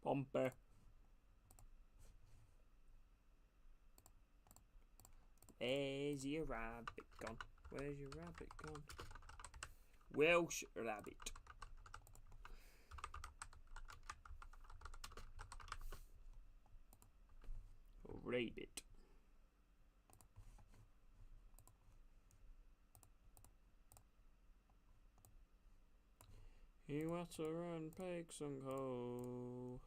Pompey. There's your rabbit gone. Where's your rabbit gone? Welsh rabbit. Rabbit. He wants to run pigs and go.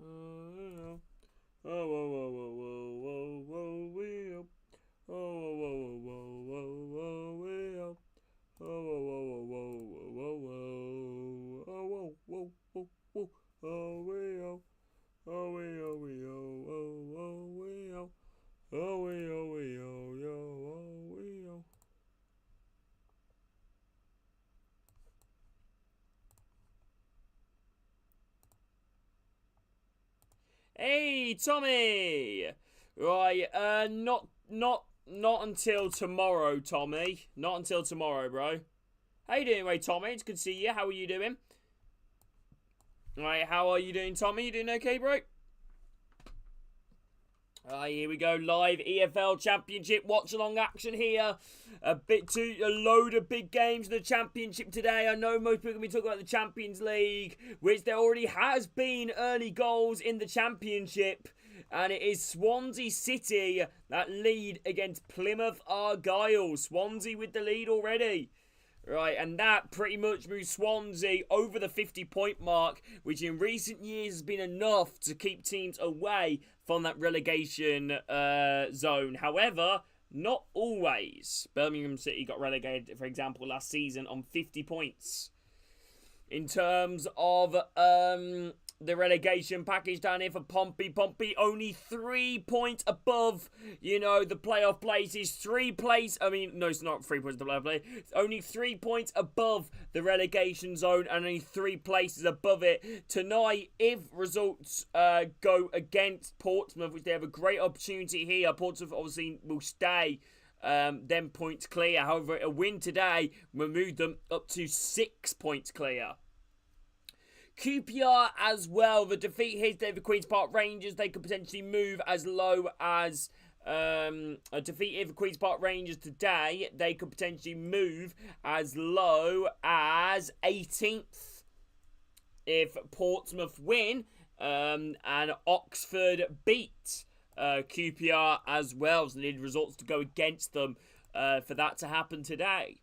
Oh, oh, oh, oh, oh, oh, oh, we up. Oh, oh, oh, oh, oh, oh, we up. Oh, oh, oh, oh, oh, oh, oh, oh, oh, oh, oh, oh, we up. Oh, we, oh, we, oh, oh, oh, we up. Oh, we, oh, we, oh, yo, oh, we up. Hey, Tommy! Right, not until tomorrow, Tommy. Not until tomorrow, bro. How you doing, Tommy? It's good to see you. How are you doing? Right, how are you doing, Tommy? You doing okay, bro? Here we go, live EFL Championship watch-along action here. A load of big games in the Championship today. I know most people are going to be talking about the Champions League, which there already has been early goals in the Championship. And it is Swansea City that lead against Plymouth Argyle. Swansea with the lead already. Right, and that pretty much moves Swansea over the 50-point mark, which in recent years has been enough to keep teams away from that relegation zone. However, not always. Birmingham City got relegated, for example, last season on 50 points. In terms of the relegation package down here for Pompey. Pompey only 3 points above, the playoff places. No, it's not 3 points above the playoff place. It's only 3 points above the relegation zone and only 3 places above it. Tonight, if results go against Portsmouth, which they have a great opportunity here, Portsmouth obviously will stay them points clear. However, a win today will move them up to 6 points clear. QPR as well. The defeat here today for Queen's Park Rangers. They could potentially move as low as a defeat here for Queen's Park Rangers today. They could potentially move as low as 18th if Portsmouth win and Oxford beat QPR as well. So they need results to go against them for that to happen today.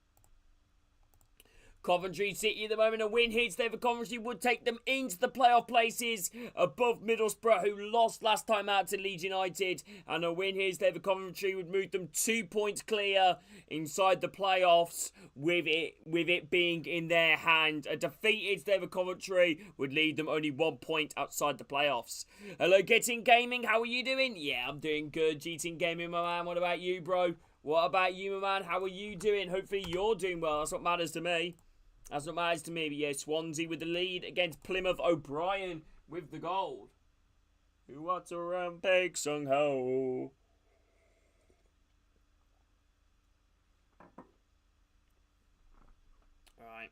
Coventry City at the moment, a win here today for Coventry would take them into the playoff places above Middlesbrough, who lost last time out to Leeds United. And a win here today for Coventry would move them 2 points clear inside the playoffs, with it being in their hand. A defeat here today for Coventry would lead them only 1 point outside the playoffs. Hello, Getting Gaming, how are you doing? Yeah, I'm doing good. Getting Gaming, my man. What about you, bro? What about you, my man? How are you doing? Hopefully you're doing well. That's what matters to me. That's what matters to me. But yeah, Swansea with the lead against Plymouth. O'Brien with the goal. Who wants to run peg sung ho? Alright.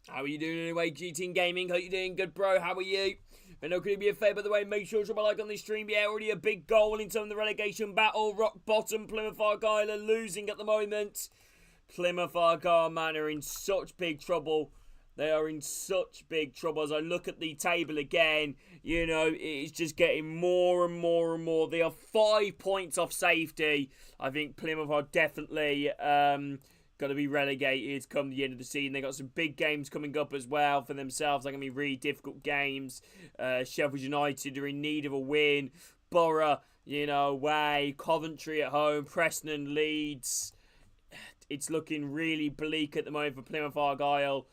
How are you doing anyway, GT Gaming? Hope you're doing good, bro. How are you? I know, could it be a favour, by the way? Make sure to drop a like on this stream. Yeah, already a big goal in terms of the relegation battle. Rock bottom, Plymouth Argyle are losing at the moment. Plymouth Argyle, man, are in such big trouble. They are in such big trouble. As I look at the table again, it's just getting more and more and more. They are 5 points off safety. I think Plymouth are definitely going to be relegated come the end of the season. They got some big games coming up as well for themselves. They're going to be really difficult games. Sheffield United are in need of a win. Borough, away. Coventry at home. Preston, Leeds. It's looking really bleak at the moment for Plymouth Argyle.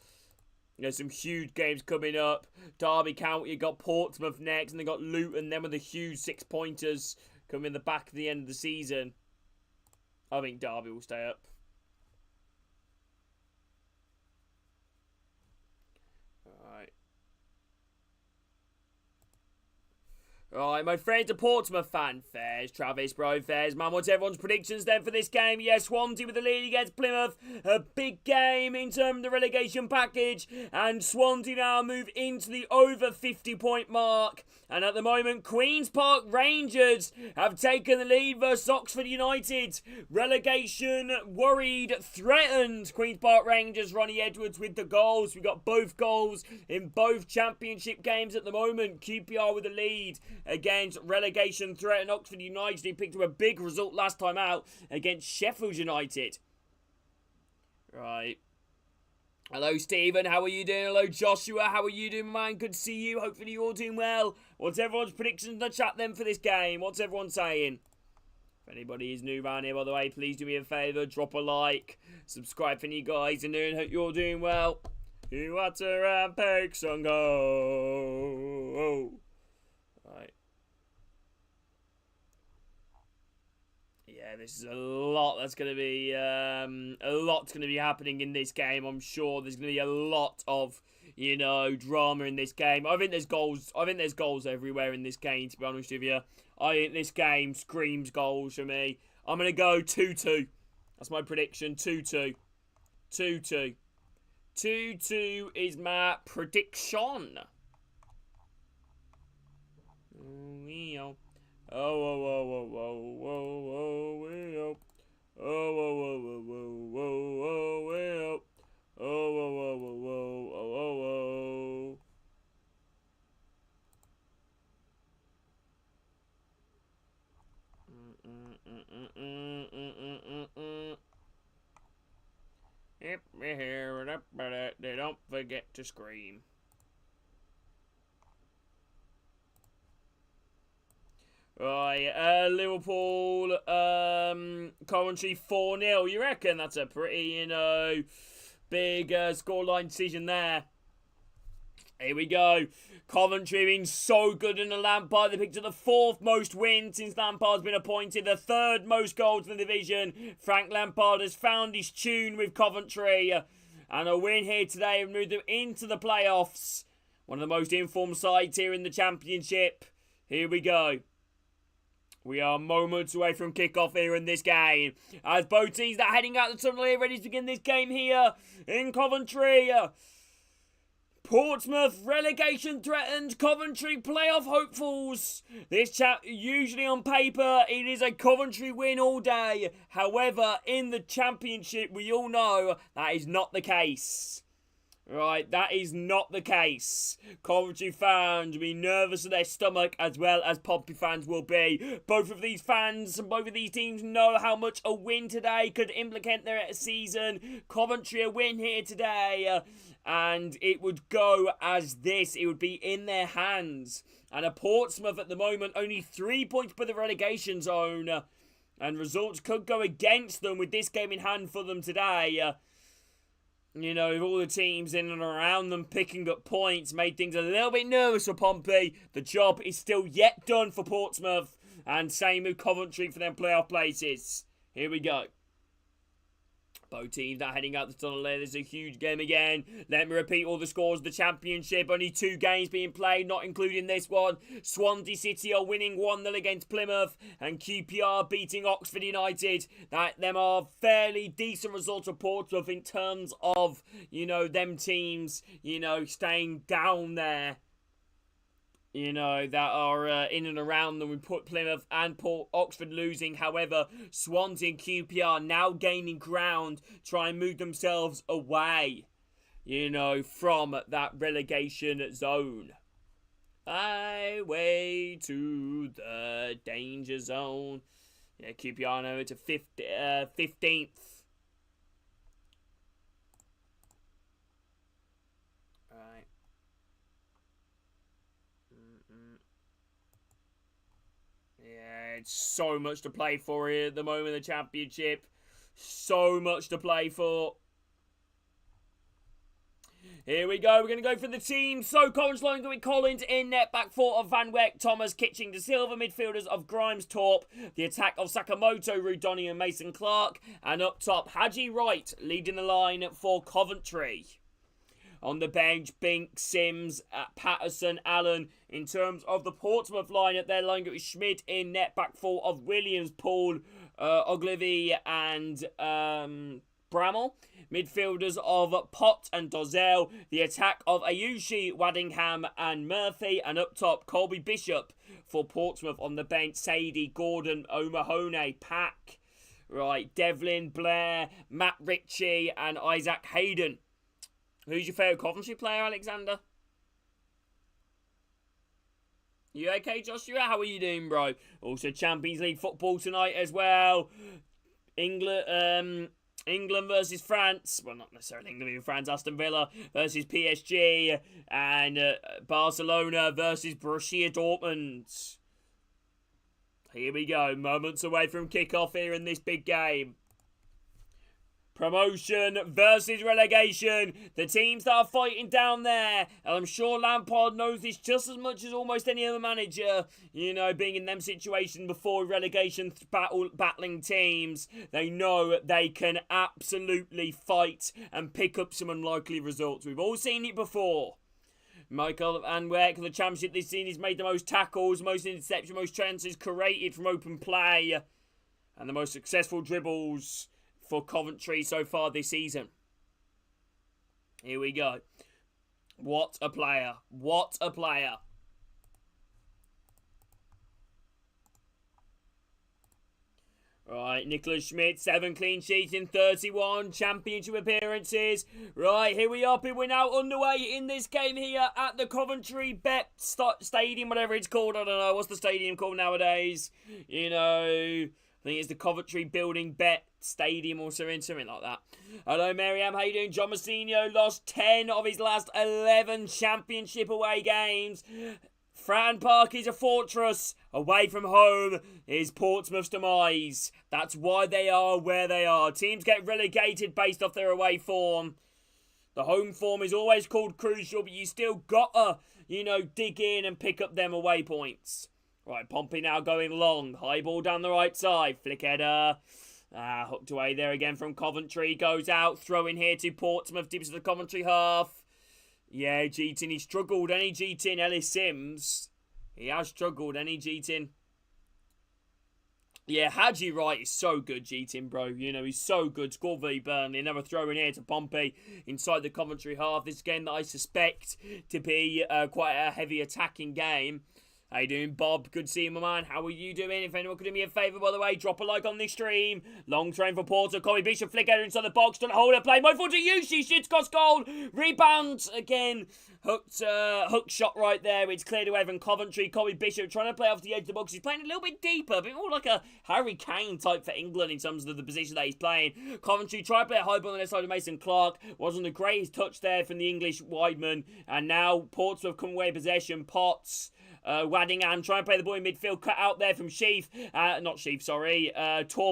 There's some huge games coming up. Derby County, you got Portsmouth next, and they got Luton, then with the huge 6-pointers coming in the back of the end of the season. I think Derby will stay up. Right, my friend, a Portsmouth fan. Fairs, Travis, bro, fairs. Man, what's everyone's predictions then for this game? Yes, Swansea with the lead against Plymouth. A big game in terms of the relegation package. And Swansea now move into the over 50-point mark. And at the moment, Queen's Park Rangers have taken the lead versus Oxford United. Relegation worried, threatened. Queen's Park Rangers, Ronnie Edwards with the goals. We got both goals in both championship games at the moment. QPR with the lead against relegation threatened Oxford United. He picked up a big result last time out against Sheffield United. Right. Hello, Stephen. How are you doing? Hello, Joshua. How are you doing, man? Good to see you. Hopefully you're all doing well. What's everyone's predictions in the chat then for this game? What's everyone saying? If anybody is new around here, by the way, please do me a favour. Drop a like. Subscribe for you guys. And hope you're all doing well. You want to ramp and go. Right. Yeah, this is a lot that's going to be, happening in this game. I'm sure there's going to be a lot of, drama in this game. I think there's goals everywhere in this game, to be honest with you. I think this game screams goals for me. I'm going to go 2-2. That's my prediction, 2-2. 2-2. 2-2 is my prediction. If we hear it up, they don't forget to scream. Right, Liverpool, Coventry 4-0. You reckon that's a pretty, big scoreline decision there? Here we go. Coventry being so good in the Lampard. They picked up the 4th most wins since Lampard's been appointed. The 3rd most goals in the division. Frank Lampard has found his tune with Coventry. And a win here today and moved them into the playoffs. One of the most informed sides here in the Championship. Here we go. We are moments away from kickoff here in this game. As both teams are heading out the tunnel here, ready to begin this game here in Coventry. Portsmouth relegation threatened, Coventry playoff hopefuls. This chat usually on paper it is a Coventry win all day. However, in the Championship we all know that is not the case. Right, that is not the case. Coventry fans will be nervous in their stomach as well as Pompey fans will be. Both of these fans and both of these teams know how much a win today could implicate their season. Coventry a win here today and it would go as this. It would be in their hands. And a Portsmouth at the moment only 3 points per the relegation zone. And results could go against them with this game in hand for them today. With all the teams in and around them picking up points, made things a little bit nervous for Pompey. The job is still yet done for Portsmouth. And same with Coventry for their playoff places. Here we go. Both teams are heading out the tunnel there. There's a huge game again. Let me repeat all the scores of the Championship. Only 2 games being played, not including this one. Swansea City are winning 1-0 against Plymouth. And QPR beating Oxford United. Them are fairly decent results for Portsmouth in terms of, them teams, staying down there. That are in and around them. We put Plymouth and Oxford losing. However, Swansea and QPR now gaining ground, try and move themselves away, from that relegation zone. Highway to the danger zone. Yeah, QPR now to 15th. Yeah, it's so much to play for here at the moment in the Championship. So much to play for. Here we go. We're going to go for the team. So, Coventry line with Collins in net. Back four of Van Weck, Thomas, Kitching, De Silva. Midfielders of Grimes, Torp. The attack of Sakamoto, Rudoni and Mason Clark. And up top, Haji Wright leading the line for Coventry. On the bench, Bink, Sims, Patterson, Allen. In terms of the Portsmouth lineup, their lineup is Schmidt in net, back four of Williams, Paul, Ogilvy and Bramall. Midfielders of Pott and Dozzell. The attack of Ayushi, Waddingham and Murphy. And up top, Colby Bishop for Portsmouth. On the bench, Sadie, Gordon, O'Mahony, Pack. Right, Devlin, Blair, Matt Ritchie and Isaac Hayden. Who's your favourite Coventry player, Alexander? You okay, Joshua? How are you doing, bro? Also, Champions League football tonight as well. England versus France. Well, not necessarily England versus France. Aston Villa versus PSG. And Barcelona versus Borussia Dortmund. Here we go. Moments away from kickoff here in this big game. Promotion versus relegation. The teams that are fighting down there. And I'm sure Lampard knows this just as much as almost any other manager. You know, being in them situations before relegation battling teams. They know they can absolutely fight and pick up some unlikely results. We've all seen it before. Michael Anwerk, the championship this season, has made the most tackles, most interceptions, most chances created from open play. And the most successful dribbles for Coventry so far this season. Here we go. What a player. What a player. Right, Nicholas Schmidt, 7 clean sheets in 31 championship appearances. Right, here we are. We're now underway in this game here at the Coventry Bet Stadium, whatever it's called. I don't know. What's the stadium called nowadays? You know, I think it's the Coventry Building Bet Stadium or something like that. Hello, Miriam. How you doing? John Massinho lost 10 of his last 11 championship away games. Fratton Park is a fortress. Away from home is Portsmouth's demise. That's why they are where they are. Teams get relegated based off their away form. The home form is always called crucial, but you still gotta, dig in and pick up them away points. Right, Pompey now going long. High ball down the right side. Flick header. Hooked away there again from Coventry. Goes out. Throw in here to Portsmouth. Dips to the Coventry half. Yeah, Jeatin, he struggled. Any Jeatin, Ellis Sims. He has struggled. Any Jeatin. Yeah, Hadji Wright is so good, Jeatin, bro. He's so good. Scored v Burnley. Another throw in here to Pompey inside the Coventry half. This game that I suspect to be quite a heavy attacking game. How you doing, Bob? Good to see you, my man. How are you doing? If anyone could do me a favour, by the way, drop a like on this stream. Long train for Porter. Colby Bishop, flick header inside the box. Don't hold it. Play. Mo for to Yushi. Shoots, cost goal. Rebound again. Hook shot right there. It's cleared away from Coventry. Colby Bishop trying to play off the edge of the box. He's playing a little bit deeper. A bit more like a Harry Kane type for England in terms of the position that he's playing. Coventry tried to play a high ball on the left side of Mason Clark. Wasn't the greatest touch there from the English wideman. And now Portsmouth come away possession. Potts. Waddingham trying to play the ball in midfield. Cut out there from Torp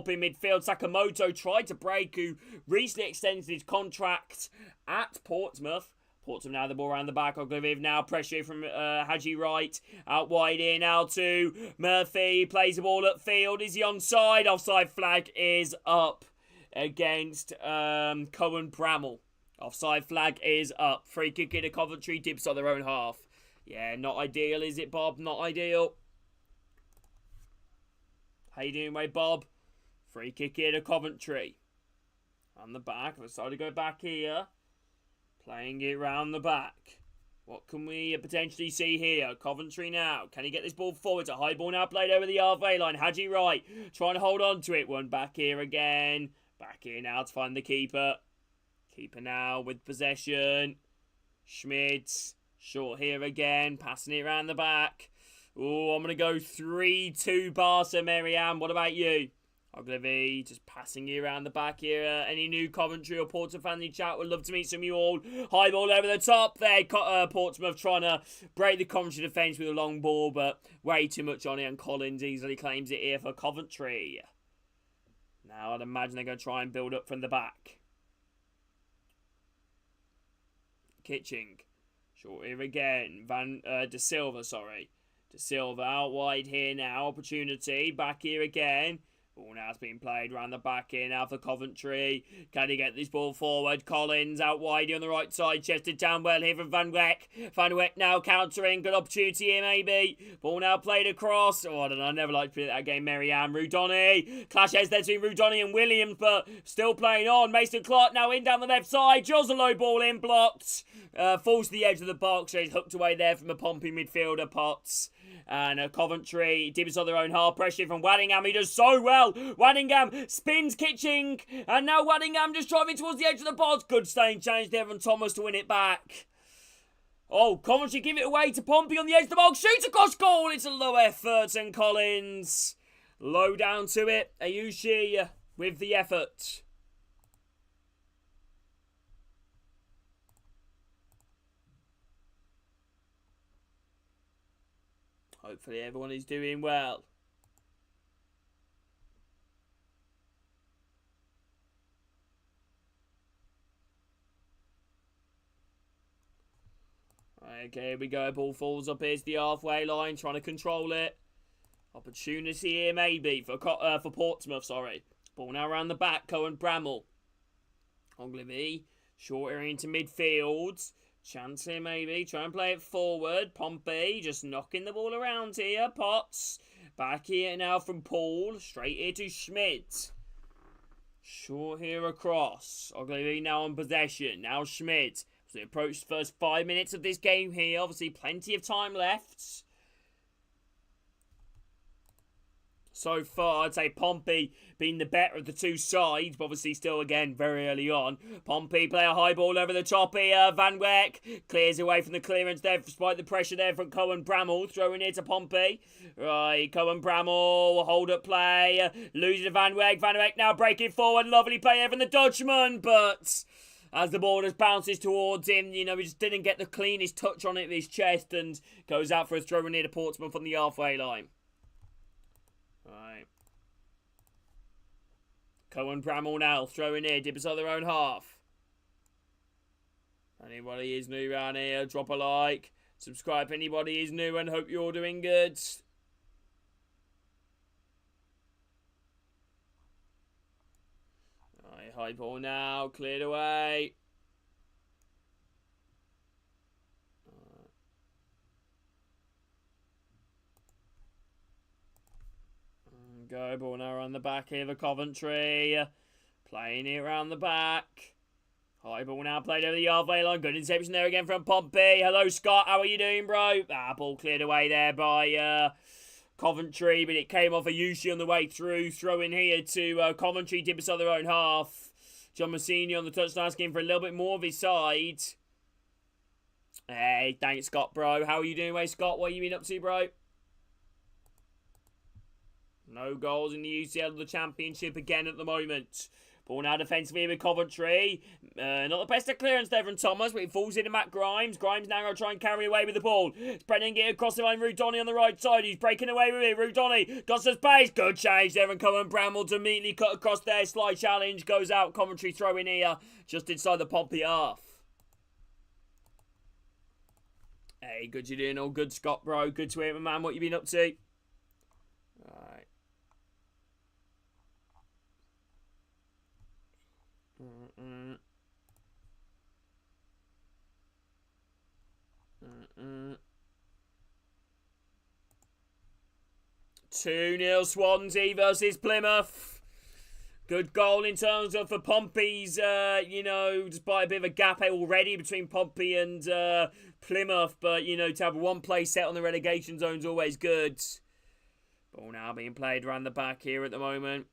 in midfield. Sakamoto tried to break, who recently extended his contract at Portsmouth. Portsmouth now the ball around the back. Ogilvy now pressure from Hadji Wright. Out wide in. Out to Murphy. Plays the ball upfield. Is he onside? Offside flag is up against Cohen Bramall. Offside flag is up. Free kick in a Coventry. Dips on their own half. Yeah, not ideal, is it, Bob? Not ideal. How you doing, mate, Bob? Free kick here to Coventry. On the back. Let's start to go back here. Playing it round the back. What can we potentially see here? Coventry now. Can he get this ball forward? It's a high ball now played over the halfway line. Hadji Wright trying to hold on to it. One back here again. Back here now to find the keeper. Keeper now with possession. Schmidt. Short here again, passing it around the back. Oh, I'm going to go 3-2 Barca, Mary-Ann. What about you? Ogilvy just passing you around the back here. Any new Coventry or Portsmouth fan in the chat? Would love to meet some of you all. High ball over the top there. Portsmouth trying to break the Coventry defence with a long ball, but way too much on it, and Collins easily claims it here for Coventry. Now I'd imagine they're going to try and build up from the back. Kitching. Short here again. De Silva out wide here now. Opportunity. Back here again. Ball now has been played around the back here now for Coventry. Can he get this ball forward? Collins out wide on the right side. Chested down well here from Van Weck. Van Weck now countering. Good opportunity here maybe. Ball now played across. Oh, I don't know. I never liked to play that game. Mary-Ann. Rudoni. Clash heads there between Rudoni and Williams, but still playing on. Mason Clark now in down the left side. Draws a low ball in. Blocked. Falls to the edge of the box. So he's hooked away there from a Pompey midfielder, Potts. And Coventry dips on their own half. Pressure from Waddingham. He does so well. Waddingham spins Kitching. And now Waddingham just driving towards the edge of the box. Good staying change there from Thomas to win it back. Oh, Coventry give it away to Pompey on the edge of the box. Shoots across goal. It's a low effort. And Collins low down to it. Ayushi with the effort. Hopefully everyone is doing well. Okay, here we go. Ball falls up. Here's the halfway line. Trying to control it. Opportunity here maybe for Portsmouth, sorry. Ball now around the back. Cohen Bramall. Ogilvy. Short area into midfield. Chance here maybe. Try and play it forward. Pompey just knocking the ball around here. Potts. Back here now from Paul. Straight here to Schmidt. Short here across. Ogilvy now on possession. Now Schmidt. As we approach the first 5 minutes of this game here. Obviously plenty of time left. So far, I'd say Pompey being the better of the two sides, but obviously still, again, very early on. Pompey play a high ball over the top here. Van Weck clears away from the clearance there, despite the pressure there from Cohen Bramall. Throwing it to Pompey. Right, Cohen Bramall, hold up play. Losing to Van Weck. Van Weck now breaking forward. Lovely play there from the Dutchman, but as the ball just bounces towards him, you know, he just didn't get the cleanest touch on it with his chest and goes out for a throw near to Portsmouth on the halfway line. Right. Cohen Bramall now throwing here, dippers on their own half. Anybody is new around here, drop a like. Subscribe if anybody is new and hope you're doing good. Right, high ball now, cleared away. Go, ball now around the back here for Coventry. Playing it around the back. High ball now played over the halfway line. Good interception there again from Pompey. Hello, Scott. How are you doing, bro? Ball cleared away there by Coventry, but it came off a Yushi on the way through. Throw in here to Coventry. Dippers on their own half. John Massini on the touchdown, asking for a little bit more of his side. Hey, thanks, Scott, bro. How are you doing, Scott? What have you been up to, bro? No goals in the UCL of the Championship again at the moment. Ball now defensively with Coventry. Not the best of clearance there from Thomas, but it falls into Matt Grimes. Grimes now going to try and carry away with the ball. Spreading it across the line. Rudoni on the right side. He's breaking away with it. Rudoni got some space. Good change there from Cohen Bramall to immediately cut across there. Slight challenge. Goes out. Coventry throw in here just inside the Pompey half. Hey, good you doing? All good, Scott, bro. Good to hear, man. What you been up to? Alright. Mm-mm. Mm-mm. 2-0 Swansea versus Plymouth. Good goal in terms of for Pompey's, you know, despite a bit of a gap already between Pompey and Plymouth. But, you know, to have one play set on the relegation zone is always good. Ball now being played around the back here at the moment.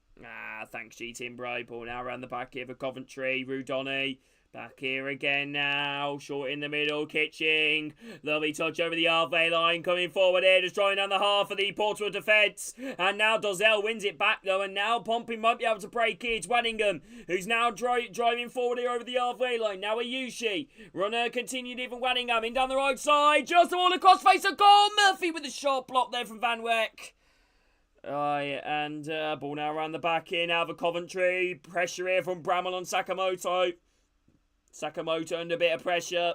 Thanks, G-Team, bro. Ball now around the back here for Coventry. Rudoni. Back here again now. Short in the middle. Kitching. Lovely touch over the halfway line. Coming forward here. Just drawing down the half of the Portsmouth defence. And now Dozzell wins it back, though. And now Pompey might be able to break it. It's Waddingham, who's now driving forward here over the halfway line. Now Ayushi. Runner continued here from Waddingham. In down the right side. Just the ball across face of goal. Murphy with a short block there from Van Weck. And ball now around the back here now for Coventry. Pressure here from Bramall on Sakamoto. Sakamoto under a bit of pressure.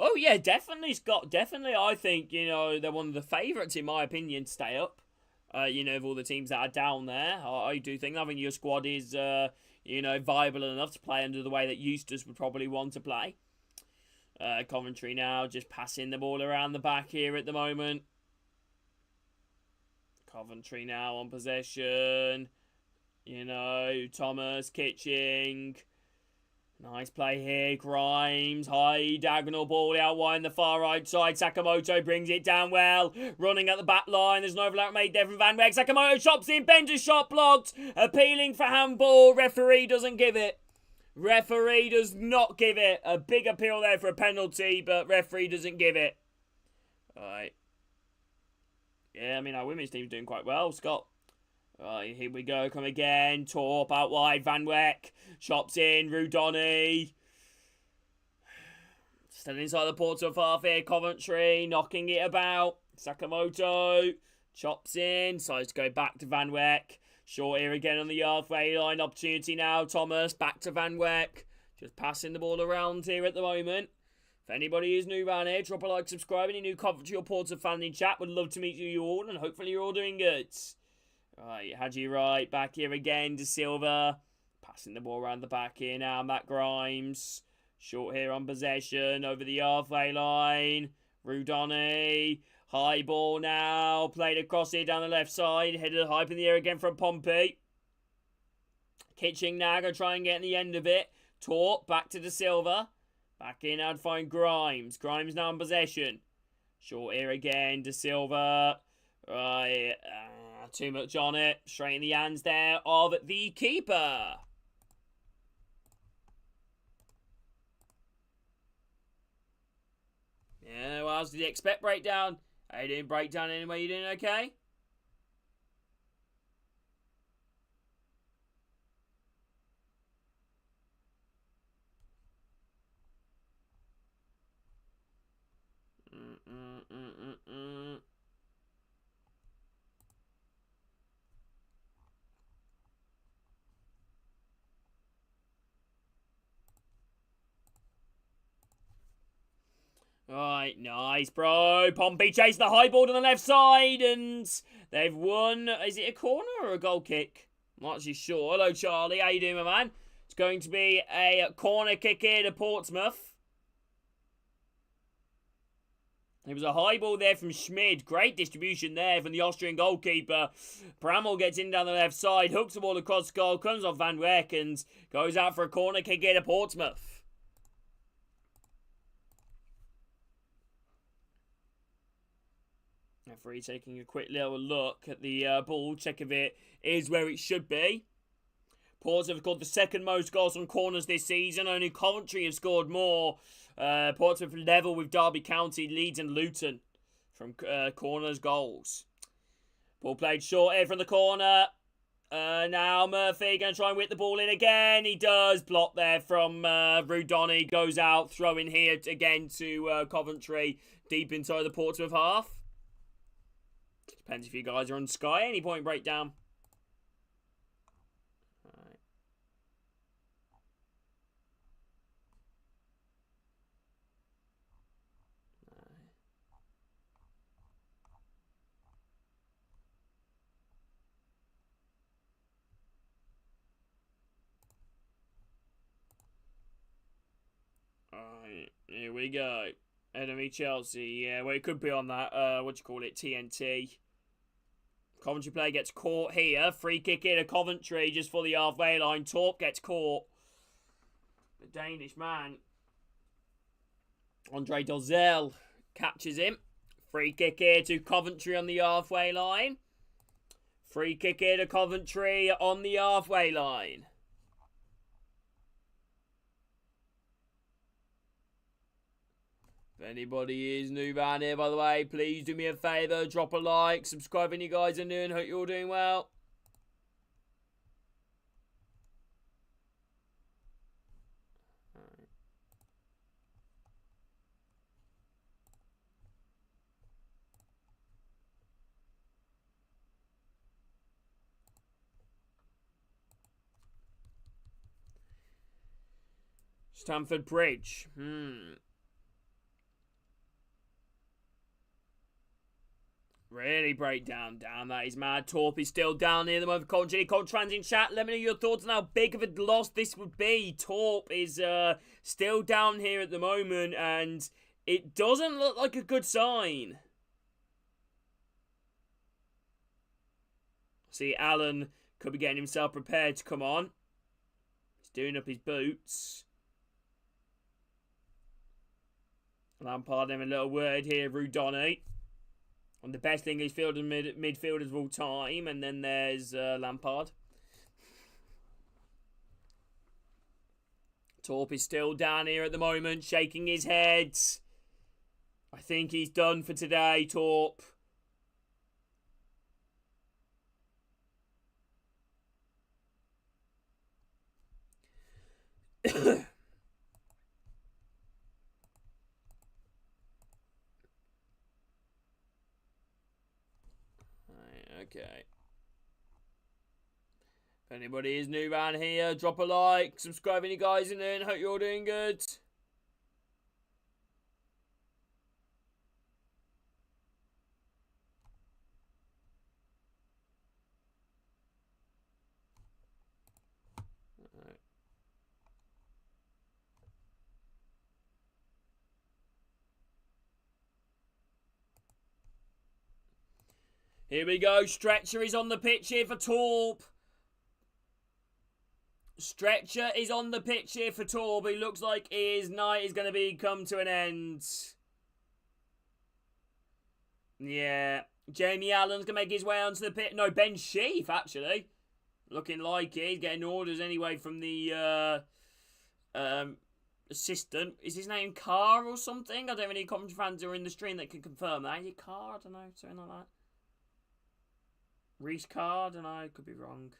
Oh yeah, definitely, Scott. Definitely, I think they're one of the favourites in my opinion to stay up. Of all the teams that are down there, I do think. I think your squad is viable enough to play under the way that Eustace would probably want to play. Coventry now just passing the ball around the back here at the moment. Coventry now on possession. Thomas, Kitching. Nice play here. Grimes. High diagonal ball out wide on the far right side. Sakamoto brings it down well. Running at the back line. There's an overlap made there from Van Weg. Sakamoto chops in. Bender's shot blocked. Appealing for handball. Referee doesn't give it. Referee does not give it. A big appeal there for a penalty, but referee doesn't give it. Alright. Yeah, I mean, our women's team's doing quite well, Scott. Right, here we go. Come again. Torp out wide. Van Weck. Chops in. Rudoni. Still inside the Portsmouth half here. Coventry knocking it about. Sakamoto. Chops in. Decides to go back to Van Weck. Short here again on the halfway line. Opportunity now. Thomas. Back to Van Weck. Just passing the ball around here at the moment. If anybody is new around here, drop a like, subscribe. Any new Coventry or Portsmouth fan in chat. Would love to meet you all. And hopefully you're all doing good. Right, Hadji right, back here again to Silva. Passing the ball around the back here now, Matt Grimes. Short here on possession, over the halfway line. Rudoni, high ball now, played across here down the left side. Headed high up in the air again from Pompey. Kitching now, going to try and get in the end of it. Torp, back to De Silva. Back in now to find Grimes. Grimes now in possession. Short here again, De Silva. Right, too much on it. Straight in the hands there of the keeper. Yeah, what else did you expect, Breakdown? How you doing, Breakdown, anyway? You doing okay? Right, nice, bro. Pompey chase the high ball on the left side, and they've won. Is it a corner or a goal kick? I'm not actually sure. Hello, Charlie. How you doing, my man? It's going to be a corner kick here to Portsmouth. It was a high ball there from Schmid. Great distribution there from the Austrian goalkeeper. Bramall gets in down the left side, hooks the ball across goal, comes off Van Weck, and goes out for a corner kick here to Portsmouth. Referee taking a quick little look at the ball, check if it is where it should be. Portsmouth have scored the second most goals on corners this season. Only Coventry have scored more. Portsmouth level with Derby County, Leeds and Luton from corners goals. Ball played short here from the corner. Now Murphy going to try and whip the ball in again. He does. Block there from Rudoni. Goes out. Throw in here again to Coventry. Deep inside the Portsmouth half. Depends if you guys are on Sky. Any point breakdown. Alright, here we go. Enemy Chelsea. Yeah, well, it could be on that, TNT. Coventry player gets caught here. Free kick in to Coventry just for the halfway line. Torp gets caught. The Danish man, Andre Dozel, catches him. Free kick here to Coventry on the halfway line. Free kick here to Coventry on the halfway line. If anybody is new around here, by the way, please do me a favour, drop a like, subscribe if you guys are new, and hope you're all doing well. Stamford Bridge. Really break down. Damn, that is mad. Torp is still down near the moment. Coventry fans in chat. Let me know your thoughts on how big of a loss this would be. Torp is still down here at the moment, and it doesn't look like a good sign. See, Allen could be getting himself prepared to come on. He's doing up his boots. Lampard having a little word here, Rudoni. On the best English midfielders of all time. And then there's Lampard. Torp is still down here at the moment, shaking his head. I think he's done for today, Torp. Okay. If anybody is new around here, drop a like, subscribe any guys in there, and hope you're all doing good. Here we go. Stretcher is on the pitch here for Torp. Stretcher is on the pitch here for Torp. It looks like his night is going to come to an end. Yeah. Jamie Allen's going to make his way onto the pitch. No, Ben Sheaf, actually. Looking like it. He's getting orders anyway from the assistant. Is his name Carr or something? I don't have any Coventry fans who are in the stream that can confirm that. Is it Carr? I don't know. Something like that. Reece Card, and I could be wrong.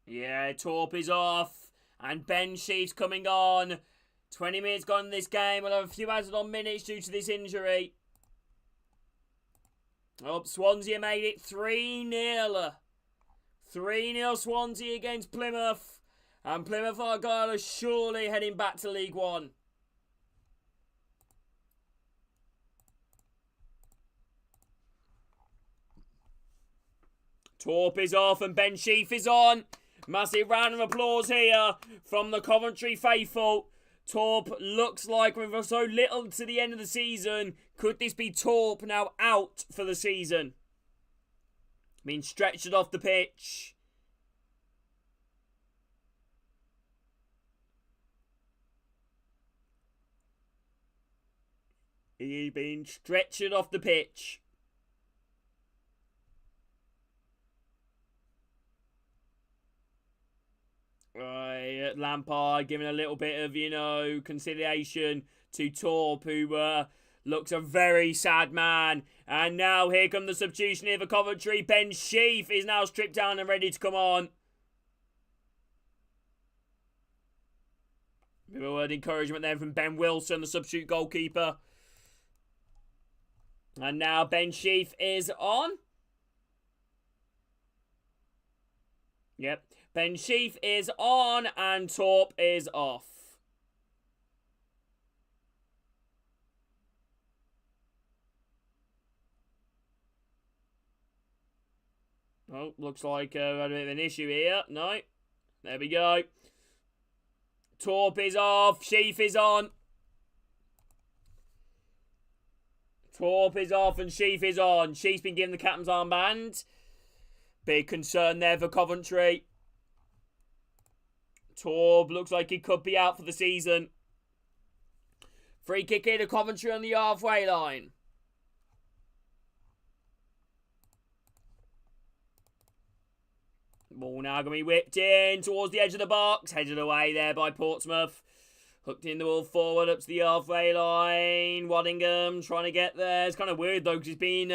Yeah, Torp is off, and Ben Sheaf's coming on. 20 minutes gone in this game. We'll have a few added on minutes due to this injury. Oh, Swansea made it 3-0. 3-0 Swansea against Plymouth. And Plymouth Argyle are surely heading back to League One. Torp is off and Ben Sheaf is on. Massive round of applause here from the Coventry faithful. Torp looks like with so little to the end of the season. Could this be Torp now out for the season? Being stretched off the pitch. He's been stretched off the pitch. Right, Lampard giving a little bit of, conciliation to Torp, who looks a very sad man. And now here come the substitution here for Coventry. Ben Sheaf is now stripped down and ready to come on. Bit of a word of encouragement there from Ben Wilson, the substitute goalkeeper. And now Ben Sheaf is on. Yep. Ben Sheaf is on and Torp is off. Oh, looks like had a bit of an issue here. No. There we go. Torp is off. Sheaf is on. Torp is off and Sheaf is on. Sheaf's been given the captain's armband. Big concern there for Coventry. Torp looks like he could be out for the season. Free kick here to Coventry on the halfway line. Ball now going to be whipped in towards the edge of the box. Headed away there by Portsmouth. Hooked in the ball forward up to the halfway line. Waddingham trying to get there. It's kind of weird though, because it's been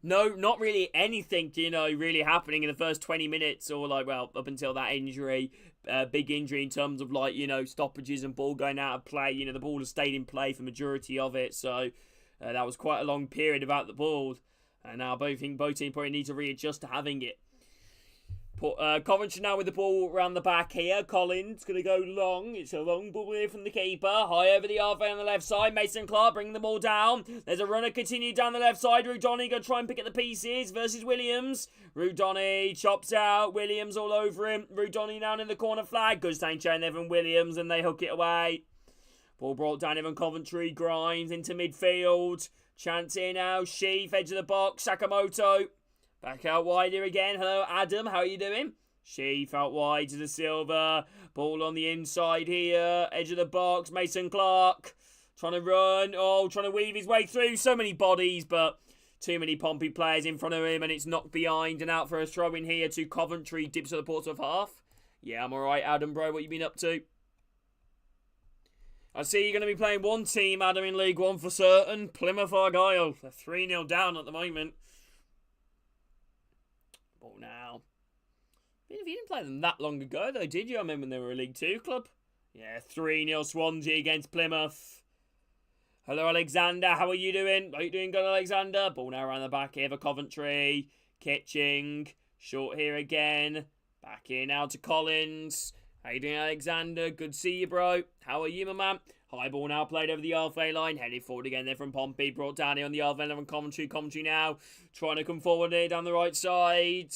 not really anything, really happening in the first 20 minutes or up until that injury. Big injury in terms of stoppages and ball going out of play. The ball has stayed in play for the majority of it. So that was quite a long period without the ball. And now both teams probably need to readjust to having it. Coventry now with the ball around the back here. Collins going to go long. It's a long ball here from the keeper. High over the halfway on the left side. Mason Clark bringing the ball down. There's a runner continued down the left side. Rudoni going to try and pick at the pieces versus Williams. Rudoni chops out. Williams all over him. Rudoni down in the corner flag. Good staying chain there from Williams and they hook it away. Ball brought down even Coventry. Grimes into midfield. Chance here now. Sheaf, edge of the box. Sakamoto. Back out wide here again. Hello, Adam. How are you doing? Sheaf out wide to the Silver. Ball on the inside here. Edge of the box. Mason Clark. Trying to run. Oh, trying to weave his way through. So many bodies, but too many Pompey players in front of him. And it's knocked behind and out for a throw in here to Coventry. Dips at the Portsmouth half. Yeah, I'm alright, Adam, bro. What you been up to? I see you're going to be playing one team, Adam, in League One for certain. Plymouth Argyle. They're 3-0 down at the moment. Ball now. You didn't play them that long ago, though, did you? I remember when they were a League 2 club. Yeah, 3-0 Swansea against Plymouth. Hello, Alexander. How are you doing? Are you doing good, Alexander? Ball now around the back here for Coventry. Kitching. Short here again. Back here now to Collins. How you doing, Alexander? Good to see you, bro. How are you, my man? High ball now played over the halfway line. Headed forward again there from Pompey. Brought down here on the halfway line from Coventry. Coventry now trying to come forward here down the right side.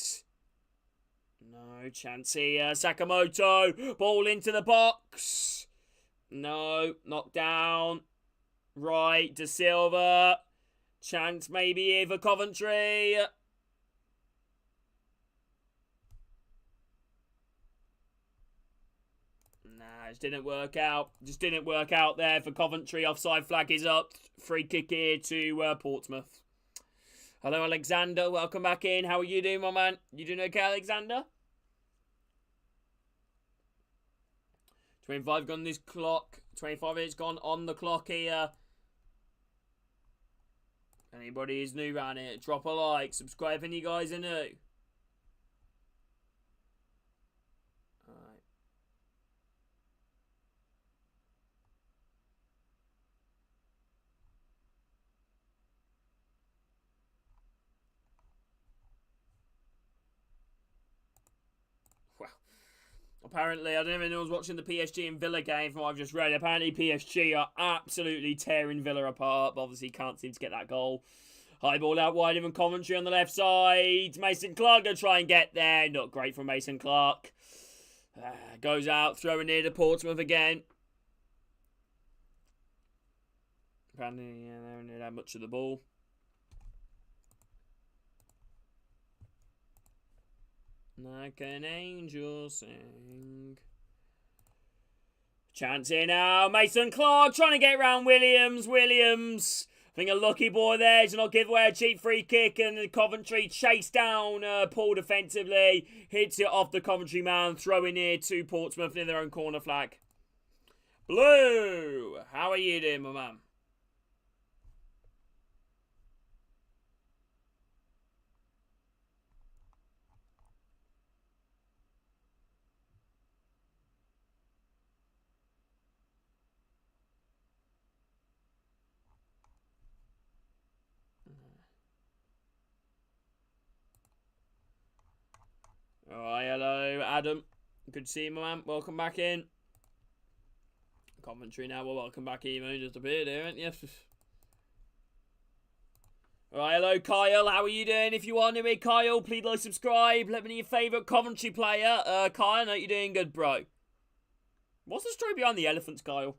No chance here. Sakamoto. Ball into the box. No. Knocked down. Right. De Silva. Chance maybe here for Coventry. Just didn't work out. Just didn't work out there for Coventry. Offside flag is up. Free kick here to Portsmouth. Hello, Alexander. Welcome back in. How are you doing, my man? You doing okay, Alexander? 25 gone this clock. 25 minutes gone on the clock here. Anybody is new around here, drop a like. Subscribe if any guys are new. Apparently, I don't even know who's watching the PSG and Villa game from what I've just read. Apparently, PSG are absolutely tearing Villa apart, but obviously can't seem to get that goal. High ball out wide, even Coventry on the left side. Mason Clark going to try and get there. Not great from Mason Clark. Goes out, throwing near to Portsmouth again. Apparently, yeah, they don't need that much of the ball. Like an angel sing. Chance here now. Mason Clark trying to get around Williams. Williams. I think a lucky boy there to not give away a cheap free kick. And Coventry chase down Paul defensively. Hits it off the Coventry man. Throwing here to Portsmouth near their own corner flag. Blue. How are you doing, my man? Alright, hello, Adam. Good to see you, my man. Welcome back in. Coventry now. Well, welcome back, Emo. Just appeared here, haven't you? Alright, hello, Kyle. How are you doing? If you are new here, Kyle, please like, subscribe. Let me know your favourite Coventry player. Kyle, I know you're doing good, bro. What's the story behind the elephants, Kyle?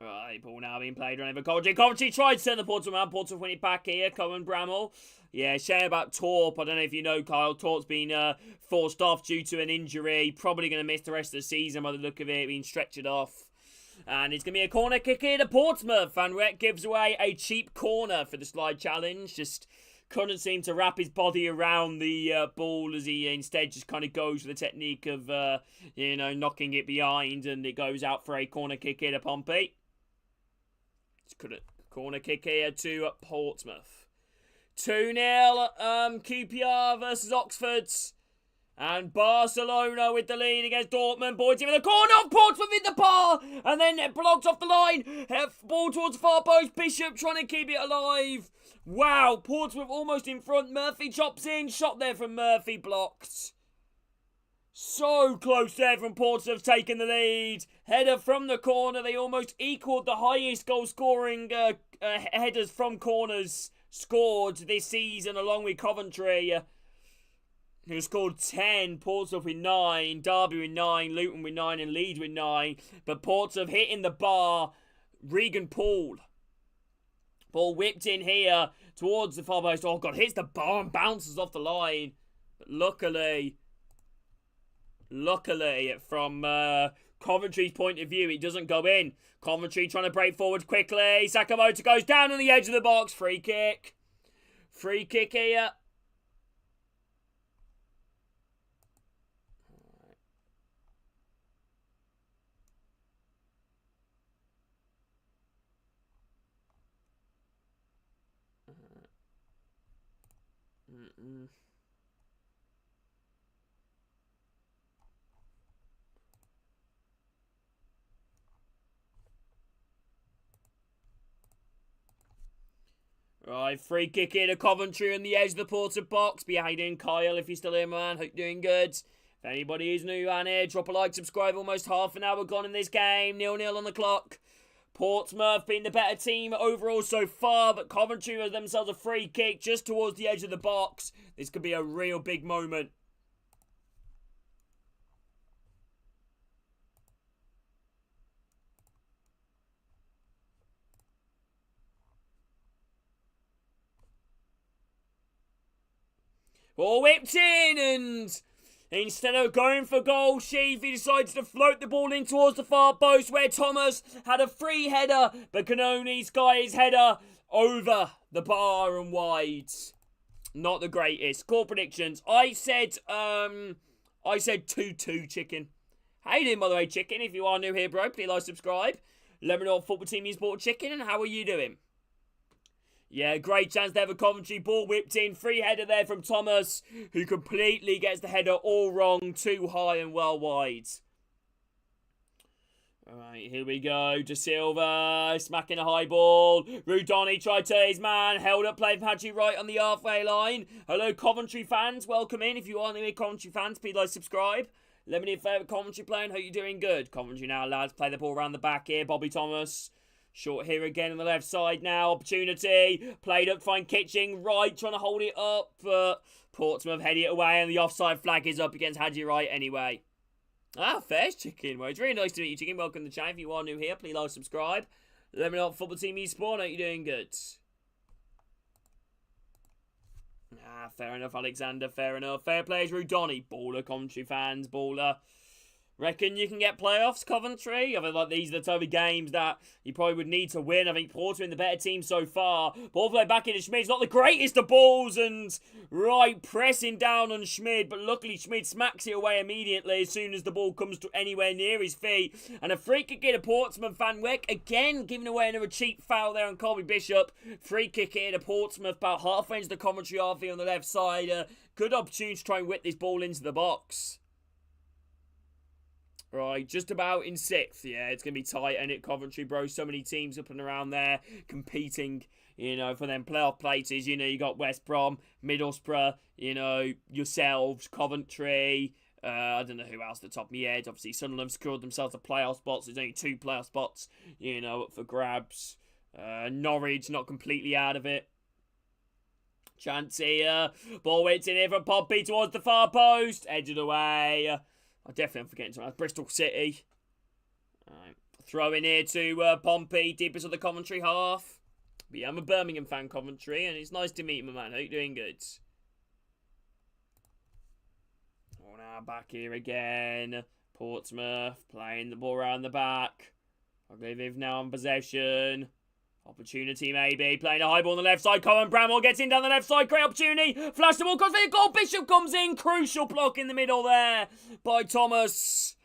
Right, ball now being played around over Coventry. Coventry tried to turn the Portsmouth around. Portsmouth winning back here. Cohen Bramall. Yeah, shame about Torp. I don't know if you know, Kyle. Torp's been forced off due to an injury. Probably going to miss the rest of the season by the look of it. Being stretched off. And it's going to be a corner kick here to Portsmouth. Van Rett gives away a cheap corner for the slide challenge. Just couldn't seem to wrap his body around the ball as he instead just kind of goes for the technique of, you know, knocking it behind. And it goes out for a corner kick here to Pompey. Corner kick here to Portsmouth. 2-0 QPR versus Oxford. And Barcelona with the lead against Dortmund. Boyd in the corner of Portsmouth in the bar. And then blocked off the line. Ball towards the far post. Bishop trying to keep it alive. Wow, Portsmouth almost in front. Murphy chops in. Shot there from Murphy, blocked. So close there from Portsmouth taking the lead. Header from the corner. They almost equalled the highest goal scoring headers from corners scored this season, along with Coventry, who scored 10, Portsmouth with 9, Derby with 9, Luton with 9 and Leeds with 9. But Portsmouth hitting the bar. Regan Paul. Ball whipped in here towards the far post. Oh God, hits the bar and bounces off the line. But luckily from Coventry's point of view, it doesn't go in. Coventry trying to break forward quickly. Sakamoto goes down on the edge of the box. Free kick. Free kick here. Right, free kick here to Coventry on the edge of the Portsmouth box. Be how you doing, Kyle, if you're still here, man. Hope you're doing good. If anybody is new around here, drop a like, subscribe. Almost half an hour gone in this game. 0-0 on the clock. Portsmouth being the better team overall so far, but Coventry has themselves a free kick just towards the edge of the box. This could be a real big moment. Ball whipped in, and instead of going for goal, Sheafy decides to float the ball in towards the far post where Thomas had a free header, but can only sky his header over the bar and wide. Not the greatest. Score predictions. I said 2-2 Chicken. How you doing, by the way, Chicken? If you are new here, bro, please like, subscribe. Let me know what football team you support, Chicken, and how are you doing? Yeah, great chance there for Coventry. Ball whipped in. Free header there from Thomas, who completely gets the header all wrong. Too high and well wide. Alright, here we go. De Silva smacking a high ball. Rudoni tried to his man. Held up play from Hadji right on the halfway line. Hello, Coventry fans. Welcome in. If you are new Coventry fans, please like, subscribe. Let me know your favourite Coventry playing. Hope you're doing good. Coventry now, lads. Play the ball around the back here. Bobby Thomas. Short here again on the left side now. Opportunity. Played up, find Kitching. Right, trying to hold it up. But Portsmouth heading it away. And the offside flag is up against Hadji Wright anyway. Ah, fair, Chicken. Well, it's really nice to meet you, Chicken. Welcome to the channel. If you are new here, please like, subscribe. Let me know what football team you spawn. Are you doing good? Ah, fair enough, Alexander. Fair enough. Fair play is Rudoni. Baller, Coventry fans. Baller. Reckon you can get playoffs, Coventry? I feel like these are the type of games that you probably would need to win. I think Portsmouth the better team so far. Ball play back into Schmid. It's not the greatest of balls, and right, pressing down on Schmid, but luckily Schmid smacks it away immediately as soon as the ball comes to anywhere near his feet. And a free kick here to Portsmouth. Van Wyck again giving away another cheap foul there on Colby Bishop. Free kick here to Portsmouth, about halfway into the Coventry half here on the left side. Good opportunity to try and whip this ball into the box. Right, just about in 6th. Yeah, it's going to be tight, and it Coventry, bro. So many teams up and around there competing, you know, for them playoff places. You know, you got West Brom, Middlesbrough, you know, yourselves, Coventry. I don't know who else at the top of my head. Obviously, Sunderland secured themselves a playoff spots. There's only 2 playoff spots, you know, up for grabs. Norwich not completely out of it. Chance here. Ball went in here from Pompey towards the far post. Edged away. I definitely am forgetting something. Bristol City. Right. Throw in here to Pompey, deepest of the Coventry half. But yeah, I'm a Birmingham fan, Coventry, and it's nice to meet you, my man. Hope you're doing good. Oh, now back here again. Portsmouth playing the ball around the back. I believe they've now on possession. Opportunity maybe. Playing a high ball on the left side. Cohen Bramwell gets in down the left side. Great opportunity. Flash the ball. Comes for the goal. Bishop comes in. Crucial block in the middle there by Thomas.